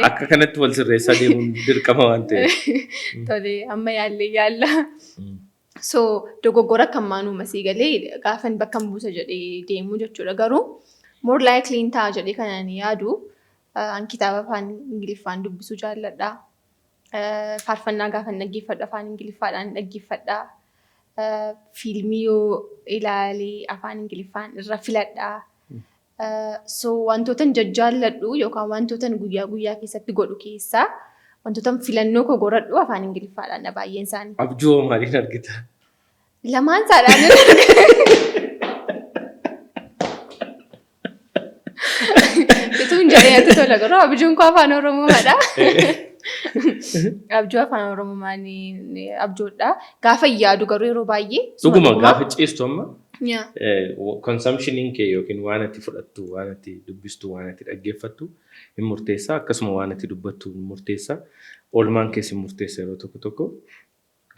Akka kanatti wal sirreessaa deemuun dirqama waan ta'eef. Tole amma yaalla. So dogoggora akkamaan uumasii galee gaafan bakka buusa jedhee deemu jechuudha. Garuu more likely hin ta'a jedhee kanaan yaadu kitaaba afaan Ingiliffaan dubbisuu jaalladha. Faarfannaa gaafa dhaggeeffadhu afaan Ingiliffaadhaan dhaggeeffadha. Fiilmii yoo ilaalee afaan Ingiliffaan irra filadha. So wantootan jajjaalladhu yookaan wantootan guyyaa guyyaa keessatti godhu keessaa wantootan filannoo koo godhadhu afaan Ingiliffaadhaan baay'een isaanii. Abjuu maaliin argita? Lamaan isaadhaan. Bituun jedhee tola garuu abjuun koo afaan Oromoodha. Abjuu afaan Oromoo abjuudha. Gaafa yaadu garuu yeroo baay'ee. Dhuguma gaafa ciistu amma. Consumptioniin kee yookiin waan ati fudhattu, waan ati dubbistu, waan ati dhaggeeffattu hin murteessaa. Akkasuma waan ati dubbattu hin murteessaa. Oolmaan keessi murteessa yeroo tokko tokko.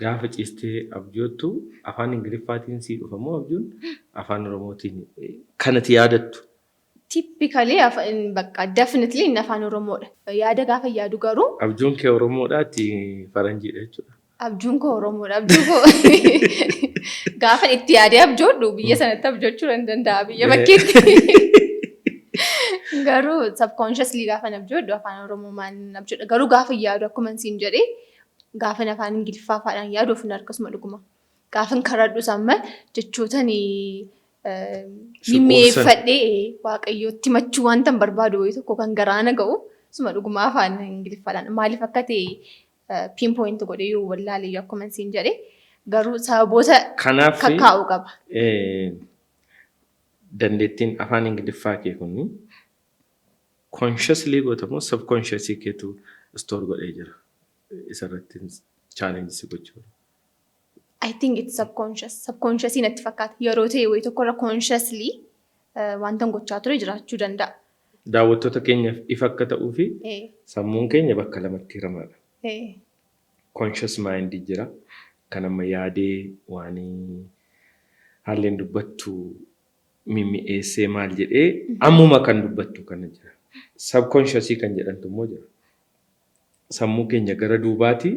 Gaafa ciistee abjoottu afaan Ingiliffaatiin sii dhufamoo abjuun afaan Oromootiin kanatti yaadattu. Typically bakka definitely inni afaan Oromoodha. Yaada gaafa yaadu garuu. Abjuun kee Oromoodhaatti faranjiidha jechuudha. Abjuun koo Oromoodha. Abjuun koo gaafa itti yaadee abjoodhu biyya sanatti abjoochuu hin danda'a biyya bakkeetti. Garuu subconsciously gaafa abjoodhu afaan Oromoo abjoodha. Garuu gaafa yaadu akkuma siin jedhee gaafa afaan Ingiliffaadhaan yaadu ofin akkasuma dhuguma. Gaafa karadhu samma jechootan mimmeeffadhee waaqayyootti machuu wanta barbaadu wayii tokko kan garaana ga'u suma dhuguma afaan Ingiliffaadhaan maaliif akka ta'e pinpoint godhee yoo wallaalee akkuma siin jedhee garuu sababoota kakkaa'u qaba. Dandeettiin afaan Ingiliffaa kee kun consciously gootamoo subconsciously keetu store godhee jira. Isarratti challenge si gochuudha. I think it's subconscious. Subconsciously natti fakkaata. Yeroo ta'e wayii tokkorra consciously wanta gochaa ture jiraachuu danda'a. Daawwattoota keenyaaf ifa akka ta'uu fi sammuun keenya bakka lamatti hiramaadha. Conscious mind jira. Kan amma yaadee waan haalleen dubbattu mimmi'eessee maal jedhee ammuma kan dubbattu kana jira. Subconsciously kan jedhamtu immoo jira. Sammuu keenya gara duubaati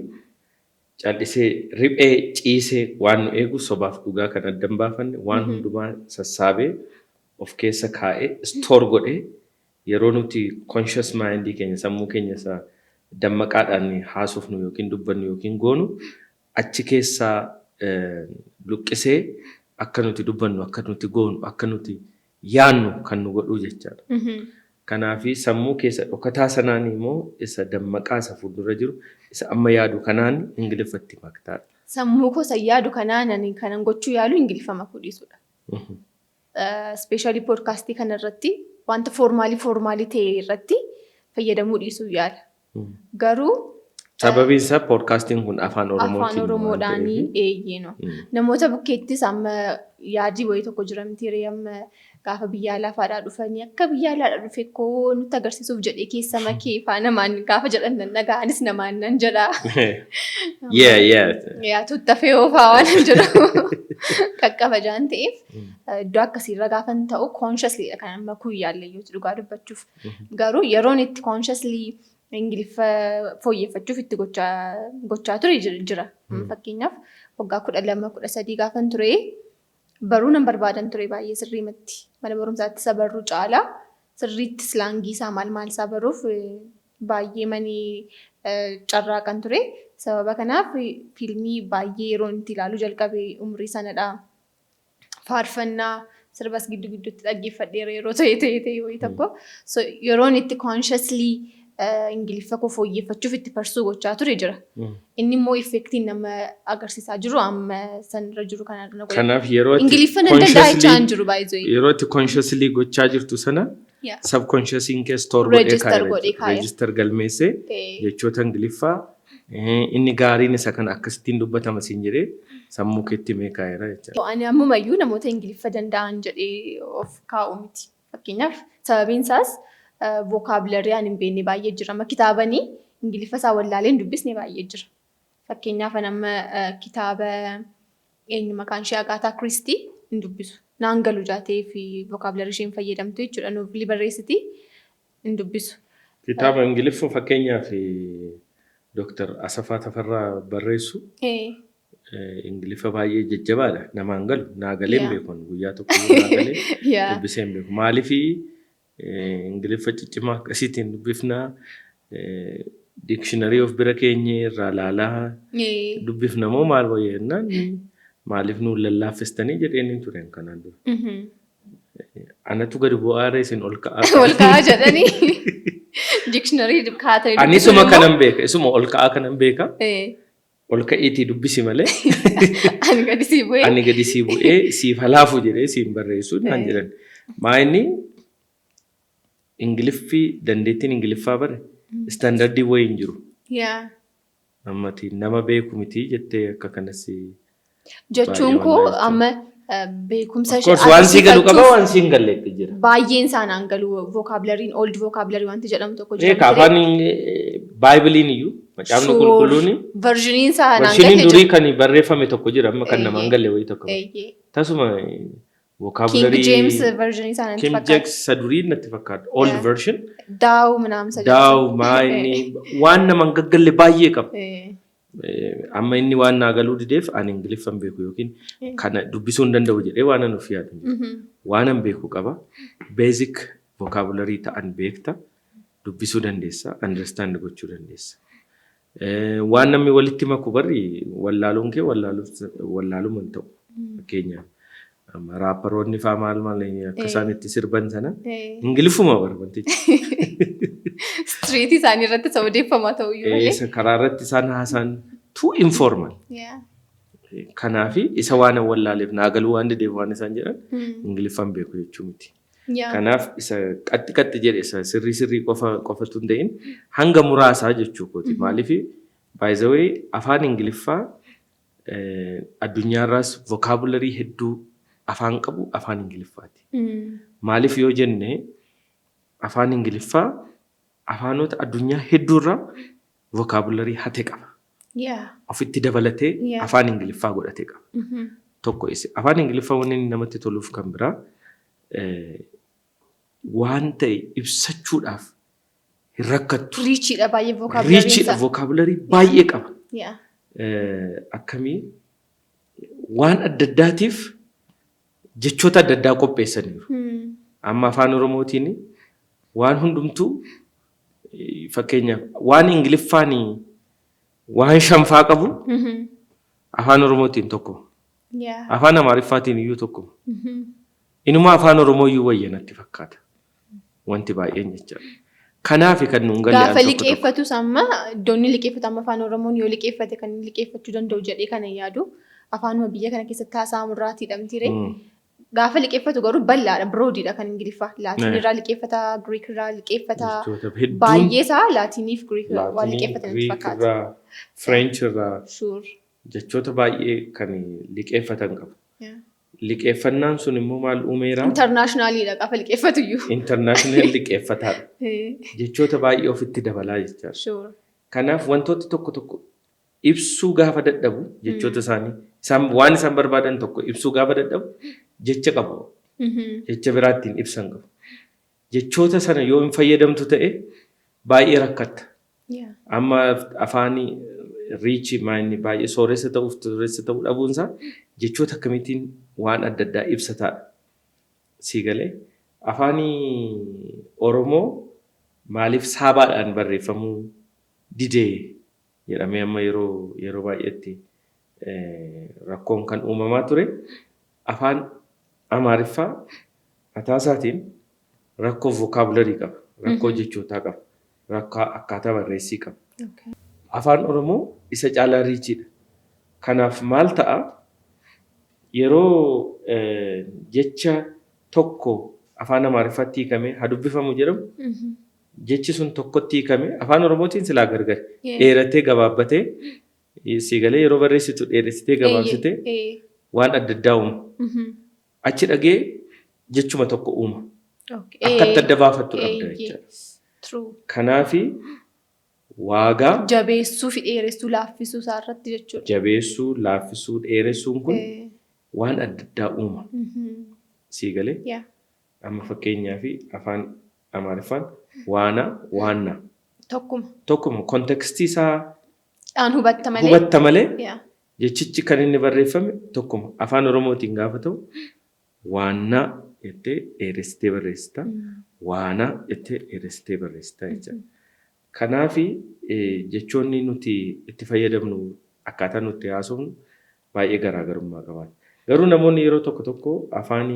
callisee riphee ciisee waan nu eegu sobaaf dhugaa kan addan baafanne waan hundumaa sassaabee of keessa kaa'ee store godhee yeroo nuti conscious mind keenya sammuu keenya isaa dammaqaadhaan haasofnu yookiin dubbannu yookiin goonu achi keessaa luqqisee akka nuti dubbannu akka nuti goonu akka nuti yaannu kan nu godhu jechaadha. Kanaafi sammuu keessa dhokataa sanaan immoo isa dammaqaa isa fuuldura jiru isa amma yaadu kanaan ingiliffatti maktaadha. Sammuu kosa yaadu kanaan kanan gochuu yaalu ingiliffama kudhiisudha. Especially podcastii kanarratti wanta formaalii ta'e irratti fayyadamuu dhiisuu yaala. Garuu sababiin isaa podcastiin kun afaan Oromoodhaan eeyyeno. Namoota bukkeettis amma yaadii wayii tokko jira miti amma gaafa biyya alaafaa dhufanii akka biyya alaa dhufe koo nutti agarsiisuuf jedhee keessa makee faana namaan gaafa jedhan dhaga'anis namaan nan jedha. Yaa tuttafee oofaa waan jedhamu qaqqabajaan ta'eef iddoo akkasiirra gaafa ta'u consciously kan amma kun yaallee dhugaa dubbachuuf. Garuu yeroon itti consciously ingiliffa fooyyeffachuuf itti gochaa ture jira. Fakkeenyaaf waggaa 12-13 gaafan ture baruu nan barbaadan ture baay'ee sirriimatti. Mana barumsaatti isa baruu caalaa sirriitti slaangii isaa maal isaa baruuf baay'ee manii carraaqan ture. Sababa kanaaf fiilmii baay'ee yeroon itti ilaaluu jalqabe umrii sanadha. Faarfannaa sirbas gidduutti dhaggeeffadheera yeroo ta'e wayii tokko. So yeroon itti consciously ingiliffa koo fooyyeffachuuf itti parsuu gochaa ture jira. Inni immoo effektiin nama agarsiisaa jiru amma sanirra jiru kanarra. Kanaaf yeroo ingiliffa nan danda'achaa hin jiru baay'ee. Yeroo itti consciously gochaa jirtu sana subconscious in case store godhee kaa'e register galmeessee jechoota ingiliffaa inni gaariin isa kan akkasittiin dubbatama siin jedhee sammuu keetti mee kaa'eera jechuudha. Ani ammumayyuu namoota ingiliffa danda'an jedhee of kaa'u miti. Fakkeenyaaf sababiin isaas vocabulary hin beekne baay'ee jira. Amma kitaabanii ingiliffa isaa wallaaleen dubbisne baay'ee jira. Fakkeenyaaf amma kitaaba eenyu maqaan ishee Agaataa Kiristii hin dubbisu. Naan galu jaatee fi vocabulary isheen fayyadamtu jechuudha. Novelii barreessiti hin dubbisu. Kitaaba ingiliffa fakkeenyaaf Dr. Asafaa Tafarraa barreessu ingiliffa baay'ee jajjabaadha. Namaan galu naa galeen beekon guyyaa tokko naa galee dubbisee hin beeku. Maaliif ingiliffa ciccimaa akkasiitiin dubbifnaa dictionary of bira keenya irraa laalaa dubbifna moo maal wayyannaan maaliif nuun lallaaffistanii jedheen hin turen kanaan dura. Anatu gadi bu'aara isin ol ka'aa jedhanii dictionary kaatanii ani isuma kanan beeka isuma ol ka'aa kanan beeka ol ka'iitii dubbisi malee ani gadi sii bu'ee siif halaafu jedhee siin barreessu naan jedhan maa inni ingiliffi dandeettiin ingiliffaa bare standardii wayii hin jiru. Ammati nama beeku miti jettee akka kanas jechuun koo amma beekumsa waan sii galu qaba waan sii hin galleetti jira. Baay'een isaanaan galu vocabulary'n old vocabulary wanti jedhamu tokko jira. Afaan baaybiliin iyyuu macaafni qulqulluun vershiniin isaanaan galee vershiniin durii kan barreeffame tokko jira amma kan namaan galle wayii tokko. Tasuma vocabulary King James version isaanii King James sadurii natti fakkaata old version daaw manaamsa daaw maayni waan naman gaggalle baay'ee qaba. Amma inni waan naa galuu dideef ani ingiliffan beeku yookiin kana dubbisuu hin danda'u jedhee waan an of yaadu. Waan an beeku qaba. Basic vocabulary ta'an beekta. Dubbisuu dandeessa. Understand gochuu dandeessa. Waan namni walitti maku barri wallaaluun kee wallaaluma hin ta'u. Fakkeenyaaf raapparoonni faa maal akka isaan itti sirban sana ingiliffuma barbaantichi. Street isaanii irratti isa odeeffamaa ta'uu iyyuu malee. Karaa irratti isaan haasaan too informal. Kanaafi isa waan wallaaleef naa galuu waan dideef waan isaan jedhan ingiliffan beeku jechuu miti. Kanaaf isa qaxxi jedhe isa sirrii qofatu hin ta'in hanga muraasaa jechuu kooti. Maaliif by the way afaan ingiliffaa addunyaarraas vocabulary hedduu afaan qabu afaan Ingiliffaati. Maaliif yoo jenne afaan Ingiliffaa afaanota addunyaa hedduurraa vocabulary hate qaba. Ofitti dabalatee afaan Ingiliffaa godhatee qaba. Tokko afaan Ingiliffaa wanni namatti toluuf kan biraa waan ta'e ibsachuudhaaf hin rakkattu. Riichiidha baay'ee vocabulary. Riichiidha vocabulary baay'ee qaba. Akkamii waan adda addaatiif jechoota adda addaa qopheessaniiru. Amma afaan Oromootiin waan hundumtuu fakkeenyaaf waan Ingiliffaan waan shanfaa qabu afaan Oromootiin tokko. Afaan Amaariffaatiin iyyuu tokko. Inuma afaan Oromoo iyyuu wayya natti fakkaata. Wanti baay'een jechaadha. Kanaaf kan nuun galle gaafa liqeeffatu amma iddoonni liqeeffatu amma afaan Oromoon yoo liqeeffate kan liqeeffachuu danda'u jedhee kana yaadu afaanuma biyya kana keessatti haasa'amu irraatii dhamtiire. Gaafa liqeeffatu garuu bal'aadha biroodiidha kan Ingiliffaa. Laatiin irraa liqeeffata, Giriik irraa liqeeffata. Baay'ee isaa Laatiiniif Giriik waan liqeeffatan natti fakkaata. French irraa jechoota baay'ee kan liqeeffatan qabu. Liqeeffannaan sun immoo maal uumeera? Internaashinaaliidha gaafa liqeeffatu iyyuu. Internaashinaal liqeeffataadha. Jechoota baay'ee ofitti dabalaa jechaadha. Kanaaf wantoota tokko tokko ibsuu gaafa dadhabu jechoota isaanii waan isaan barbaadan tokko ibsuu gaafa dadhabu jecha qabu. Jecha biraattiin ibsan qabu. Jechoota sana yoo hin fayyadamtu ta'e baay'ee rakkatta. Amma afaanii riichi maayini baay'ee sooressa ta'uu dhabuunsaa jechoota akkamittiin waan adda addaa ibsataadha. Sii galee afaanii Oromoo maaliif saabaadhaan barreeffamuu didee jedhamee amma yeroo baay'eetti rakkoon kan uumamaa ture. Afaan Amaariffaa mataa isaatiin rakkoo vocabulary qaba. Rakkoo jechootaa qaba. Rakkoo akkaataa barreessii qaba. Afaan Oromoo isa caalaa riichiidha. Kanaaf maal ta'a? Yeroo jecha tokko afaan Amaariffaatti hiikamee haa dubbifamu jedhamu jechi sun tokkotti hiikamee afaan Oromootiin silaa gargar dheeratee gabaabbatee sii galee yeroo barreessitu dheeressitee gabaabsitee waan adda addaa uuma. Achi dhagee jechuma tokko uuma. Akka adda baafattu dhabda jechaadha. Kanaafi waagaa jabeessuu fi dheeressuu laaffisuu isaa irratti jechuudha. Jabeessuu, laaffisuu, dheeressuun kun waan adda addaa uuma. Sii galee? Amma fakkeenyaaf afaan Amaariffaan waanaa. Tokkuma kontekstii isaa hubatta malee jechichi kan inni barreeffame tokkuma. Afaan Oromootiin gaafa ta'u waanaa jettee dheeressitee barreessita. Waanaa jettee dheeressitee barreessita jechuudha. Kanaafi jechoonni nuti itti fayyadamnu akkaataa nuti haasofnu baay'ee garaagarummaa qabaata. Garuu namoonni yeroo tokko tokko afaan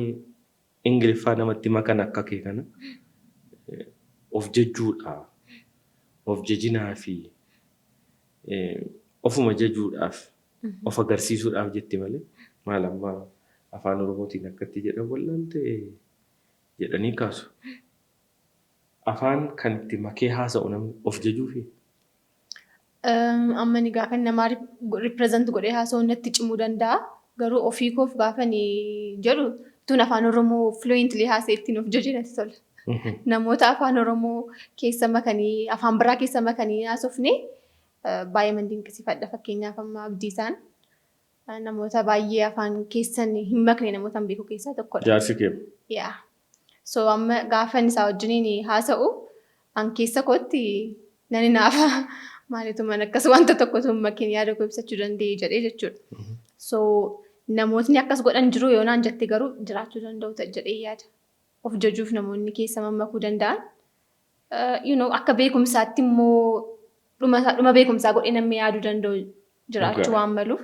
Ingiliffaa namatti makan akka kee kana of jajuudhaaf, of jajinaa fi ofuma jajuudhaaf, of agarsiisuudhaaf jetti malee maal amma afaan Oromootiin akkatti jedhan wallaan ta'e jedhanii kaasu. Afaan kan itti makee haasa'u namni of jajuufi. Amma ni gaafa namaa represent godhee haasa'u natti cimuu danda'a. Garuu ofii koof gaafa ni jedhu tun afaan Oromoo fluently haasa'ettiin of jajee natti tola. Namoota afaan Oromoo keessa makanii afaan biraa keessa makanii haasofne baay'ee man dinqisiifadha. Fakkeenyaaf amma Abdiisaan namoota baay'ee afaan keessan hin makne namoota hin beeku keessaa tokkodha. Jaarsi keenya. So amma gaafa isaa wajjiniin haasa'u an keessa kootti nani naafa maalitu man akkas wanta tokko sun makiin yaada koo ibsachuu danda'e jedhee jechuudha. So namootni akkas godhan jiru yoo naan jette garuu jiraachuu danda'u jedhee yaada. Of jajuuf namoonni keessa mammakuu danda'an. Akka beekumsaatti immoo dhuma beekumsaa godhee namni yaaduu danda'u jiraachuu waan maluuf.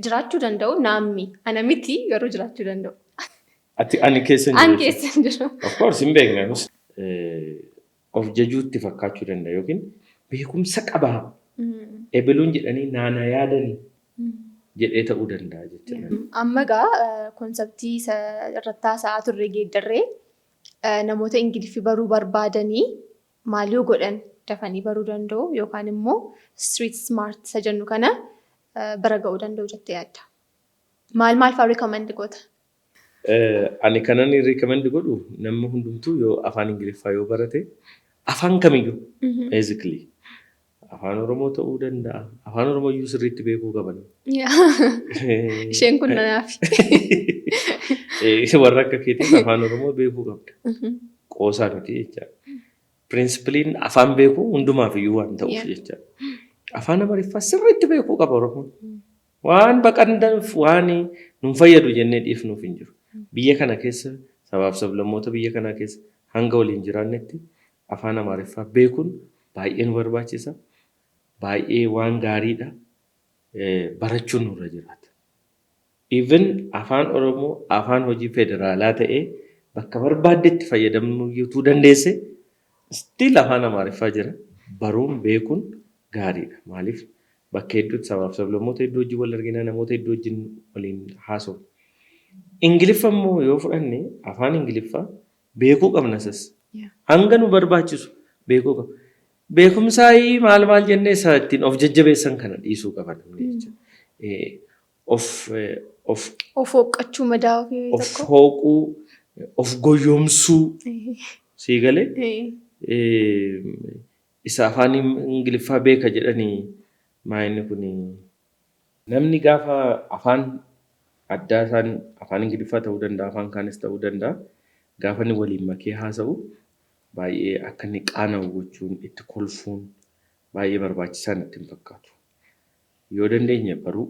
Jiraachuu danda'u naammi. Ana miti garuu jiraachuu danda'u. Ani keessa hin jiru. Of course hin beekna. Of jajuutti fakkaachuu danda'a yookiin beekumsa qabaa. Ebeluun jedhanii naana yaadanii jedhee ta'uu danda'a jechuudha. Amma egaa konseptii irratti haasa'aa turre geeddarree namoota Ingiliffii baruu barbaadanii maal yoo godhan dafanii baruu danda'u yookaan immoo street smart isa jennu kana bira ga'uu danda'u jettee yaadda? Maal fa'aa recommend goota? Ani kanan recommend godhu namni hundumtuu yoo afaan Ingiliffaa yoo barate afaan kamiyyuu basically afaan Oromoo ta'uu danda'a. Afaan Oromoo iyyuu sirriitti beekuu qaban. Isheen kun nanaaf. Warra akka keetiif afaan Oromoo beekuu qabda. Qoosaa miti jechaadha. Pirinsipiliin afaan beekuu hundumaaf iyyuu waan ta'uuf jechaadha. Afaan Amaariffaa sirriitti beekuu qaba Oromoon. Waan baqandaaf waan nun fayyadu jennee dhiifnuuf hin jiru. Biyya kana keessa sabaaf sablammoota biyya kana keessa hanga waliin jiraannetti afaan Amaariffaa beekuun baay'ee nu barbaachisa. Baay'ee waan gaariidha. Barachuun nurra jiraata. Even afaan Oromoo afaan hojii federaalaa ta'ee bakka barbaaddetti fayyadamuu yoo dandeesse still afaan Amaariffaa jira. Baruun beekuun gaariidha. Maaliif bakka hedduutti sabaaf sablammoota hedduu wajjin wal argina namoota hedduu wajjin waliin haasa'u. Ingiliffa immoo yoo fudhanne afaan Ingiliffaa beekuu qabna sas. Hanga nu barbaachisu beekuu qabna. Beekumsaa maal jennee isaa ittiin of jajjabeessan kana dhiisuu qaban. Of hooqqachuu madaa ofii tokko. Of hooquu, of goyoomsuu sii galee isa afaan Ingiliffaa beeka jedhanii maayinni kun namni gaafa afaan addaa isaan afaan Ingiliffaa ta'uu danda'a, afaan kaanis ta'uu danda'a. Gaafa inni waliin makee haasa'u baay'ee akka inni qaana'u gochuun itti kolfuun baay'ee barbaachisaan itti hin fakkaatu. Yoo dandeenye baruu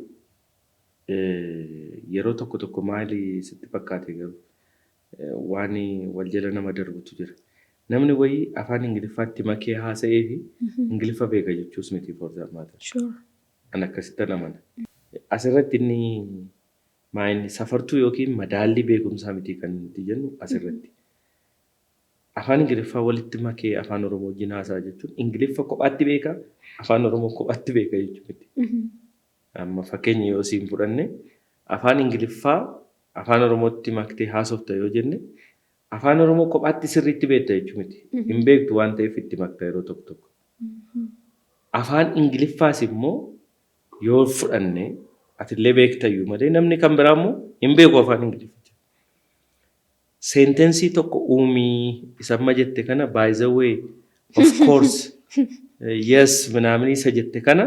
yeroo tokko maali sitti fakkaate garuu waan wal jala nama darbutu jira. Namni wayii afaan Ingiliffaatti makee haasa'ee fi Ingiliffa beeka jechuus miti for that matter. An akkasittan amana. Asirratti inni maayinni safartuu yookiin madaalli beekumsaa miti kan nuti jennu asirratti. Afaan Ingiliffaa walitti makee afaan Oromoo wajjin haasa'a jechuun Ingiliffa kophaatti beeka, afaan Oromoo kophaatti beeka jechuudha. Amma fakkeenya yoo siin fudhanne afaan Ingiliffaa afaan Oromootti maktee haasofta yoo jenne afaan Oromoo kophaatti sirriitti beekta jechuudha. Hin beektu waan ta'eef itti makta yeroo tokko. Afaan Ingiliffaas immoo yoo fudhanne atillee beektayyuu malee namni kan biraa immoo hin beeku afaan Ingiliffaa. Sentensii tokko uumii isa amma jette kana by the way of course yes minaamin isa jette kana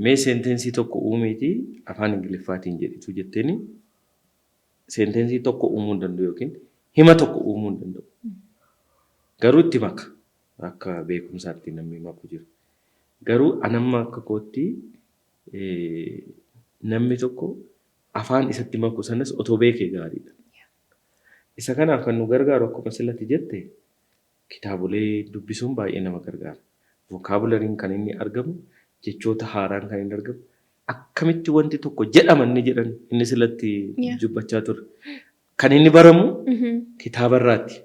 mee sentensii tokko uumiiti afaan Ingiliffaatiin jedhitu jetteeni sentensii tokko uumuu hin danda'u yookiin hima tokko uumuu hin danda'u. Garuu itti maka akka beekumsaatti namni maku jiru. Garuu anamma akka kootti namni tokko afaan isatti maku sanas otoo beekee gaariidha. Isa kanaaf kan nu gargaaru akkuma sillatti jette kitaabolee dubbisuun baay'ee nama gargaara. Vokaabulariin kan inni argamu, jechoota haaraan kan inni argamu, akkamitti wanti tokko jedhaman ni jedhan inni sillatti dubbachaa ture. Kan inni baramu kitaaba irraati,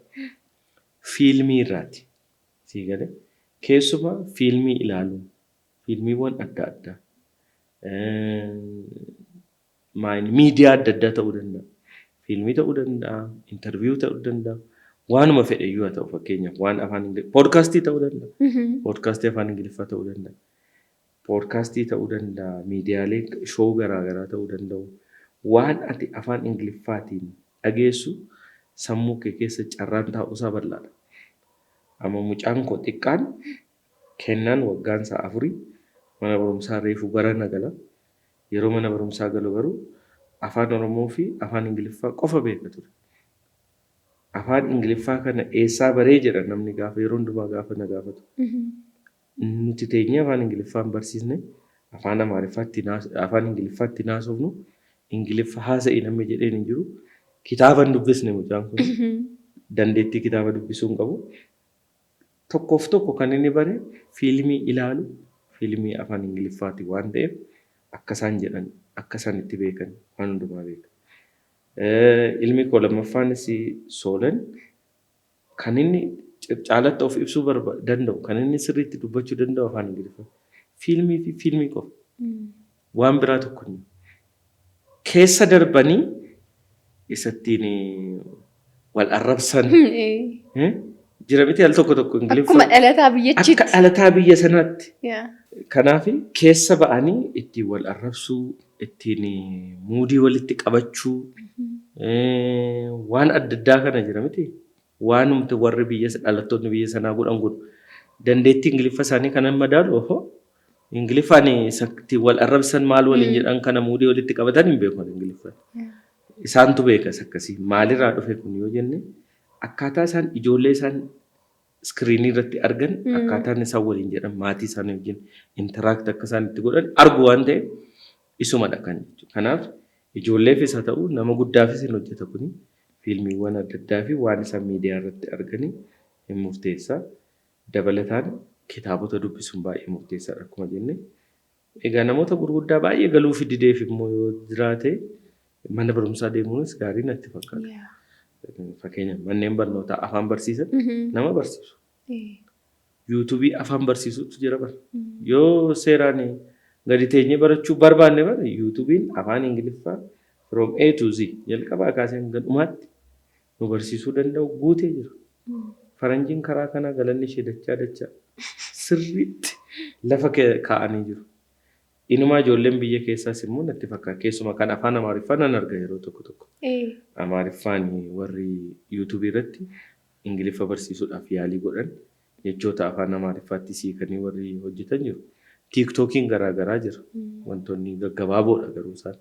fiilmii irraati. Sii galee keessumaa fiilmii ilaaluun, fiilmiiwwan adda addaa, miidiyaa adda addaa ta'uu danda'a. Fiilmii ta'uu danda'a, interviiyuu ta'uu danda'a, waanuma fedheyyuu haa ta'u fakkeenyaaf waan afaan Ingiliffaa, poodkaastii ta'uu danda'a, poodkaastii afaan Ingiliffaa ta'uu danda'a, poodkaastii ta'uu danda'a, miidiyaalee shoo garaagaraa ta'uu danda'u, waan ati afaan Ingiliffaatiin dhageessu sammuu kee keessa carraan taa'uusaa bal'aadha. Amma mucaan koo xiqqaan kennaan waggaan isaa 4 mana barumsaa reefuu barana gala. Yeroo mana barumsaa galu garuu afaan Oromoo fi afaan Ingiliffaa qofa beeka ture. Afaan Ingiliffaa kana eessaa baree jedha namni gaafa yeroo hundumaa gaafa na gaafatu. Nuti teenyee afaan Ingiliffaan barsiisne afaan Ingiliffaatti naasofnu Ingiliffa haasa'ii namni jedheen hin jiru. Kitaaba hin dubbisne mucaan kun dandeettii kitaaba dubbisuu hin qabu. Tokkoof tokko kan inni bare fiilmii ilaalu fiilmii afaan Ingiliffaati waan ta'eef akka isaan jedhan akka isaan itti beekan waan hundumaa beeka. Ilmi koo lammaffaanis Soolan kan inni caalatti of ibsuu danda'u kan inni sirriitti dubbachuu danda'u afaan Ingiliffaa. Fiilmii fi fiilmii qofa. Waan biraa tokko keessa darbanii isattiin wal arrabsan jira miti al tokko tokko Akkuma dhalataa biyyachiitti. akka dhalataa biyya sanaatti. Kanaaf keessa ba'anii ittiin wal arrabsuu, ittiin muudii walitti qabachuu, waan adda addaa kana jira miti. Waan humti warri dhalattoonni biyya sanaa godhan godhu. Dandeettii Ingiliffa isaanii kanan madaalu ohoo. Ingiliffaan ittiin wal arrabsan maal waliin jedhan kana muudii walitti qabatan hin beekan Ingiliffaan. Isaantu beekas akkasii. Maalirraa dhufe kun yoo jenne akkaataa isaan ijoollee isaan iskiriinii irratti argan akkaataan isaan waliin jedhan maatii isaanii wajjin interaakti akka isaan itti godhan argu waan ta'eef isumadha kan jechuudha. Kanaaf ijoolleefis haa ta'u nama guddaafis hin hojjeta kuni fiilmiiwwan adda addaa fi waan isaan miidiyaa irratti arganii hin murteessaa. Dabalataan kitaabota dubbisuun baay'ee murteessaadha akkuma jenne. Egaa namoota gurguddaa baay'ee galuufi dideef immoo yoo jiraate mana barumsaa deemuunis gaarii natti fakkaata. Fakkeenyaaf manneen barnootaa afaan barsiisan nama barsiisu. Yuutuubii afaan barsiisutu jira bara. Yoo seeraan gadi teenyee barachuu barbaanne bara yuutuubiin afaan Ingiliffaa from A to Z jalqabaa kaasee hanga dhumaatti nu barsiisuu danda'u guutee jira. Faranjiin karaa kana galanni ishee dachaa sirriitti lafa kaa'anii jiru. Inumaa ijoolleen biyya keessaas immoo natti fakkaata. Keessumaa kan afaan Amaariffaa nan arga yeroo tokko tokko. Amaariffaan warri yuutuubii irratti Ingiliffa barsiisuudhaaf yaalii godhan jechoota afaan Amaariffaatti siikanii warri hojjetan jiru. Tiiktookiin garaagaraa jira. Wantoonni gaggabaaboodha garuu isaan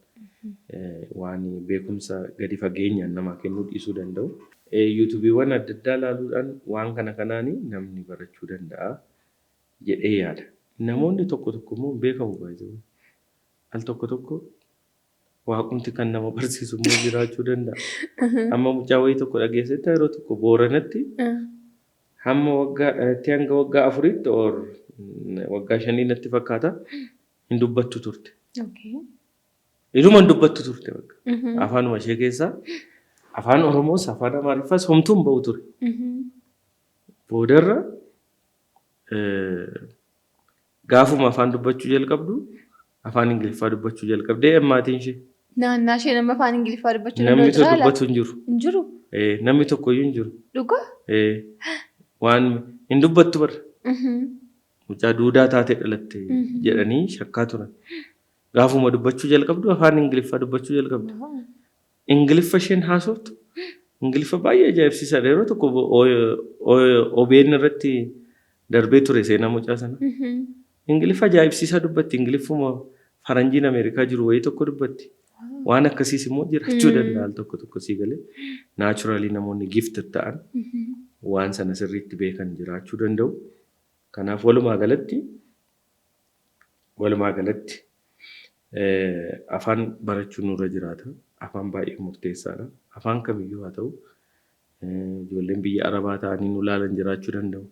waan beekumsa gadi fageenyaan namaa kennuu dhiisuu danda'u. Yuutuubiiwwan adda addaa ilaaluudhaan waan kanaanii namni barachuu danda'a jedhee yaada. Namoonni tokko tokko immoo beekamu baay'ee. Al tokko tokko waaqumti kan nama barsiisu immoo jiraachuu danda'a. Amma mucaa wayii tokko dhageessetti yeroo tokko Booranatti hamma hanga waggaa 4tti waggaa 5 natti fakkaata hin dubbattu turte. Iluma hin dubbattu turte afaanuma ishee keessaa afaan Oromoos afaan Amaariffaas homtuun ba'u ture. Boodarra gaafuma afaan dubbachuu jalqabdu afaan Ingiliffaa dubbachuu jalqabdee maatiin ishee. Naannaa ishee nama afaan Ingiliffaa dubbachuu namni tokko dubbatu hin jiru. Hin jiru? Namni tokkoyyuu hin jiru. Dhugaa? Waan hin dubbattu bara. Mucaa duudaa taatee dhalatte jedhanii shakkaa turan. Gaafuma dubbachuu jalqabdu afaan Ingiliffaa dubbachuu jalqabde. Ingiliffa isheen haasoftu Ingiliffa baay'ee ajaa'ibsiisaadha. Yeroo tokko OBN irratti darbee ture seenaa mucaa sana. Ingiliffa ajaa'ibsiisaa dubbatti. Ingiliffuma faranjiin Ameerikaa jiru wayii tokko dubbatti. Waan akkasiis immoo jiraachuu danda'a al tokko tokko sii galee. Naachuraalii namoonni gifted ta'an waan sana sirriitti beekan jiraachuu danda'u. Kanaaf walumaa galatti afaan barachuun nurra jiraata. Afaan baay'ee murteessaadha. Afaan kamiyyuu haa ta'u ijoolleen biyya Arabaa ta'anii nu ilaalan jiraachuu danda'u.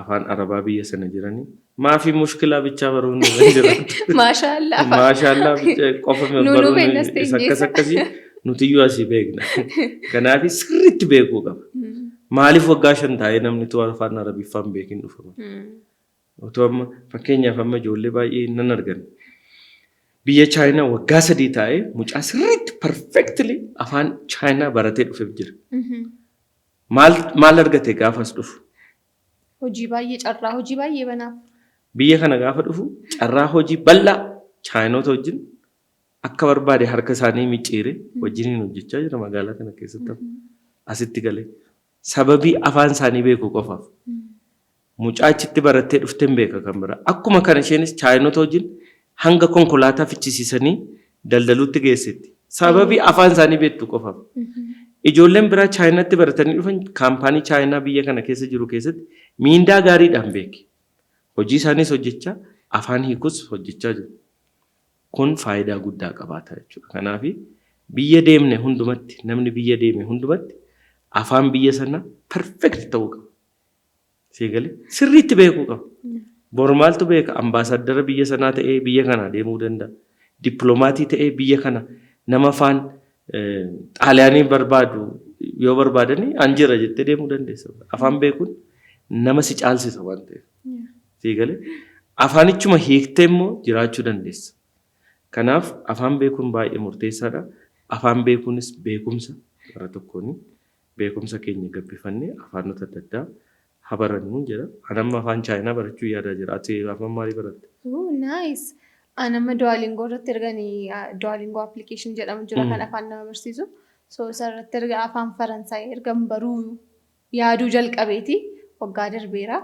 Afaan Arabaa biyya sana jiranii maafi mushkilaa bichaa baruun nurra jiraatu. Maashaallah. Maashaallah qofa baruun akkas akkasii nutiyyuu asii beekna. Kanaaf sirriitti beekuu qaba. Maaliif waggaa 5 taa'ee namni afaan Arabiffaan beekin dhufama? Otoo amma fakkeenyaaf amma ijoollee baay'ee nan argan. Biyya Chaayinaa waggaa 3 taa'ee mucaa sirriitti perfectly afaan Chaayinaa baratee dhufee jira. Maal argate gaafas dhufu? Hojii baay'ee carraa hojii baay'ee banaaf. Biyya kana gaafa dhufu carraa hojii bal'aa Chaayinoota wajjin akka barbaade harka isaanii micciiree wajjiniin hojjechaa jira magaalaa kana keessatti. Asitti galee sababii afaan isaanii beekuu qofaaf. Mucaa achitti barattee dhuftee beeka kan bira. Akkuma kana isheenis Chaayinoota wajjin hanga konkolaataa fichisiisanii daldaluutti geessetti. Sababii afaan isaanii beektu qofaaf. Ijoolleen biraa Chaayinaatti baratanii dhufan kaampaanii Chaayinaa biyya kana keessa jiru keessatti miindaa gaariidhaan beeki. Hojii isaaniis hojjechaa afaan hiikus hojjechaa jiru. Kun faayidaa guddaa qabaata jechuudha. Kanaaf biyya deemne hundumatti namni biyya deeme hundumatti afaan biyya sanaa perfect ta'uu qaba. Seegalee sirriitti beekuu qaba. Bor maaltu beeka ambaasaddara biyya sanaa ta'ee biyya kana deemuu danda'a. Dippiloomatii ta'ee biyya kana nama afaan Xaaliyaanii barbaadu yoo barbaadanii anjira jettee deemuu dandeessa. Afaan beekuun nama si caalsisa waan ta'eef. Seegalee afaanichuma hiiktee immoo jiraachuu dandeessa. Kanaaf afaan beekuun baay'ee murteessaadha. Afaan beekuunis beekumsa gara tokkoon beekumsa keenya gabbifannee afaanota adda addaa habarannu jira. Anamma afaan Chaayinaa barachuu yaada jira. Ati afaan maalii baratte? Oh, nice. Anamma Duolingo irratti erganii Duolingo application jedhamu jira kan afaan nama barsiisu. So isarratti erga afaan Faransaay ergan baruu yaaduu jalqabeeti waggaa darbeera.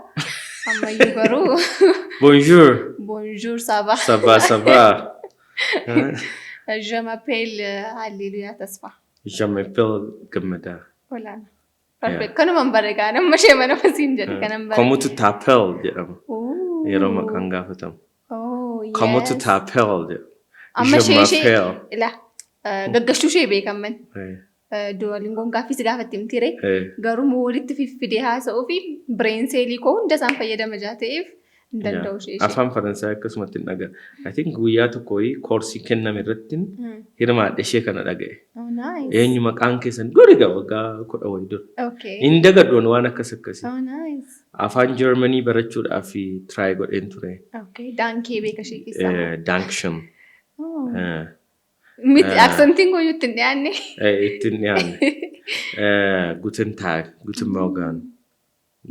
Ammayyuu garuu Bonjour. Bonjour, ça va? Ça va, ça va. Je m'appelle Alléluia Tasfa. Je m'appelle Gamada. Voilà. Perfect. Kanuma barreegaa nama ishee mana fasiin jedhe kanan barreegaa. Comment tu t'appelles jedhama. Yeroo maqaan gaafatamu. Comment tu t'appelles jedhama. Amma ishee ila gaggashuu ishee beekaman. Duolingoon gaaffis gaafatti himtire. Garuu walitti fiffidee haasa'uu fi brain cellii koo hunda isaan fayyadama jaateef hin danda'u ishee. Afaan Faransaay akkasumatti hin dhaga'a. I think guyyaa tokko koorsii kenname irratti hirmaadhe ishee kana dhaga'e. Eenyu maqaan keessan duri waggaa 10 wayii dura. Hin dagaddoon waan akkas akkasii. Afaan Germanii barachuudhaaf try godheen ture. Daankee beeka ishee keessaa. Dankeschön. Miti aksantiin koo itti hin dhiyaanne. Itti hin dhiyaanne. Guten Tag, guten Morgen.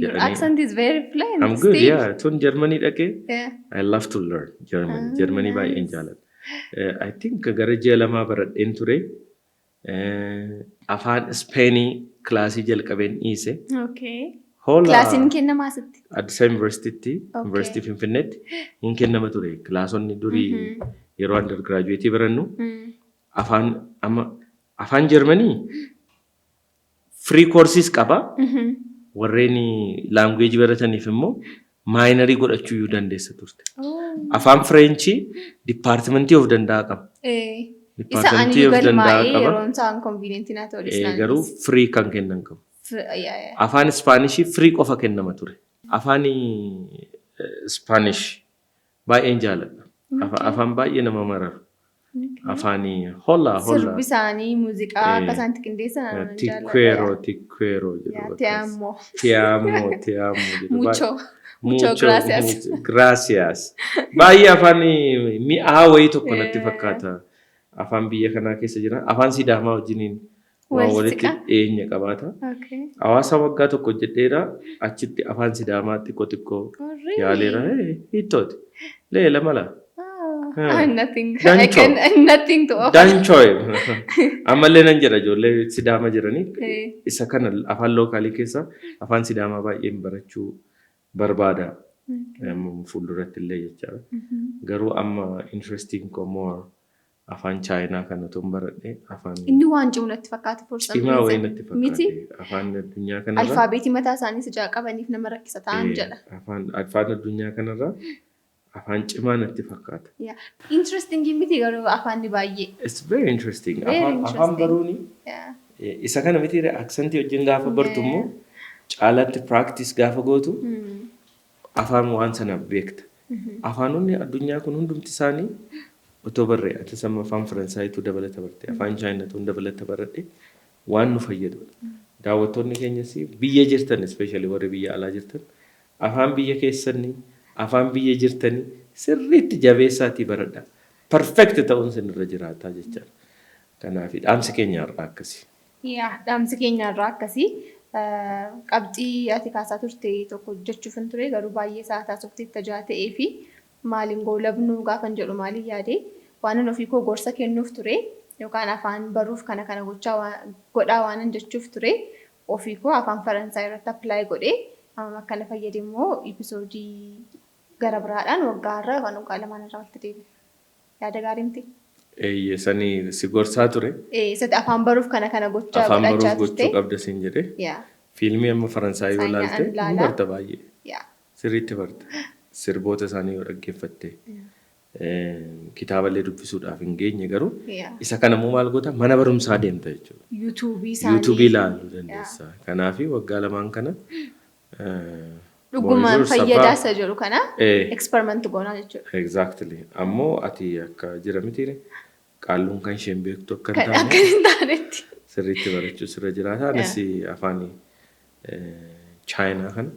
Your accent is very fluent. I'm good, yeah. Tun Germany dhaqee. I love to learn German. Germany baay'een jaalladha. I think gara ji'a lamaa baradheen ture. Afaan Spainii kilaasii jalqabeen dhiise. Kilaasiin kennama asitti? Addis University, University Finfinneetti hin kennama ture. Kilaasonni durii yeroo undergraduate barannu afaan Germanii free courses qaba. Warreen language barataniif immoo minorii godhachuu dandeessa turte. Afaan French departmentii of danda'a qaba. Isa ani galmaa'ee yeroon isaan convenient naa ta'u isaan. Garuu free kan kennan qabu. Afaan Spanish free qofa kennama ture. Afaan Spanish baay'een jaalladha. Afaan baay'ee nama mararu. Afaan holla. Sirbi isaanii muuziqaa akka isaan itti qindeessan jaalladha. Tikweero jedhu. Te amo jedhu. Mucho gracias. Baay'ee afaan mi'aa wayii tokko natti fakkaata. Afaan biyya kanaa keessa jira. Afaan Sidaamaa wajjiniin waan walitti dhiyeenya qabaata. Hawaasa waggaa tokko jedheera achitti afaan Sidaamaa xiqqoo yaaleera. Hiittooti. Leela mala. Nothing to offer. Danchoy. Ammallee nan jedha ijoollee Sidaama jiranii. Isa kana afaan lookaalii keessa afaan Sidaamaa baay'een barachuu barbaada. Fuulduratti illee jechaadha. Garuu amma interesting koo more afaan Chaayinaa kana tun baradhe afaan. Inni waan cimu natti fakkaata forsa. Cimaa wayii natti fakkaate. Afaan addunyaa kanarra. Alfaabeetii mataa isaanii sijaa qabaniif nama rakkisa ta'an jedha. Afaan addunyaa kanarra afaan cimaa natti fakkaata. Interesting miti garuu afaan baay'ee. It's very interesting. Afaan baruuni. Isa kana miti aksantii wajjin gaafa bartu immoo caalaatti practice gaafa gootu afaan waan sana beekta. Afaanonni addunyaa kun hundumti isaanii otoo barree ati sama afaan Faransaaytu dabalata barte afaan Chaayinaatu dabalata baradhe waan nu fayyadudha. Daawwattoonni keenyas biyya jirtan especially warri biyya alaa jirtan afaan biyya keessanii afaan biyya jirtanii sirriitti jabeessaatii baradha. Perfect ta'uun sinirra jiraataa jechaadha. Kanaaf dhaamsi keenya irraa akkasii. Dhaamsi keenya irraa akkasii. Qabxii ati kaasaa turte tokko hojjechuuf hin ture garuu baay'ee sa'aataa softiitti tajaa ta'ee fi maaliin goolabnuu gaafan jedhu maaliin yaade waan ofii koo gorsa kennuuf ture yookaan afaan baruuf kana godhaa waan jechuuf ture ofii koo afaan Faransaay irratti apply godhee amma akkana fayyade immoo episoodii gara biraadhaan waggaa irraa afaan waggaa lamaan irraa walitti deebi'e. Yaada gaarii miti. Sanii si gorsaa ture. Isatti afaan baruuf kana gochaa afaan baruuf gochuu qabda siin jedhee. Fiilmii amma Faransaay yoo ilaalte ni barta baay'ee. Sirriitti barta. Sirboota isaanii yoo dhaggeeffatte. Kitaaballee dubbisuudhaaf hin geenye garuu isa kana immoo maal goota mana barumsaa deemta jechuudha. Yuutuubii ilaaluu dandeessa. Kanaaf waggaa lamaan kana dhugumaan fayyadaa isa jedhu kana experiment goonaa jechuudha. Exactly. Ammoo ati akka jira mitiire qaalluun kan isheen beektu akka hin taanetti. Sirriitti barachuu sirra jiraata. Anis afaan Chaayinaa kana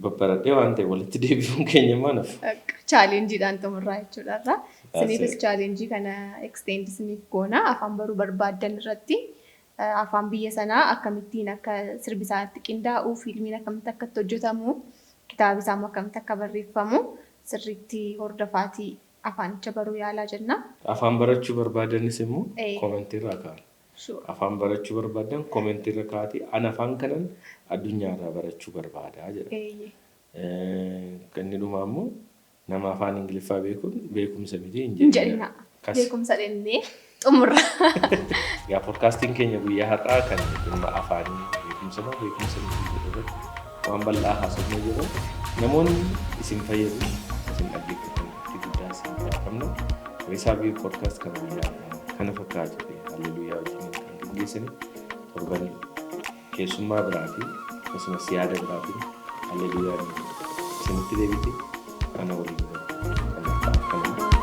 babbaradhee waan ta'e walitti deebi'uun keenya maanaaf. Chaalenjiidhaan xumurraa jechuudha. Siniifis chaalenjii kana extend siniif goona afaan baruu barbaaddan irratti afaan biyya sanaa akkamittiin akka sirbisaatti qindaa'u, fiilmiin akkamitti akka itti hojjetamu, kitaabni isaa akkamitti akka barreeffamu sirriitti hordofaatii afaanicha baruu yaalaa jenna. Afaan barachuu barbaadanis immoo koomentii irraa kaa'u. Afaan barachuu barbaadan koomentii irra kaa'atii ani afaan kanan addunyaarraa barachuu barbaadaa jedha. Kan inni dhumaa immoo nama afaan Ingiliffaa beekuun beekumsa miti hin jedhina. Beekumsa dhennee xumurra. Yaa poodkaastiin keenya guyyaa har'aa kan dhimma afaanii beekumsa miti jedhu waan bal'aa haasofnee jiru. Namoonni isin fayyadu isin dhaggeeffatan itti guddaa isin qabna. Risaa fi poodkaast kan guyyaa kana fakkaatu halleluyyaa wajjin kan gaggeessani torban keessummaa biraatiin akkasumas yaada biraatiin halleluyyaa isinitti deebite ana waliin kan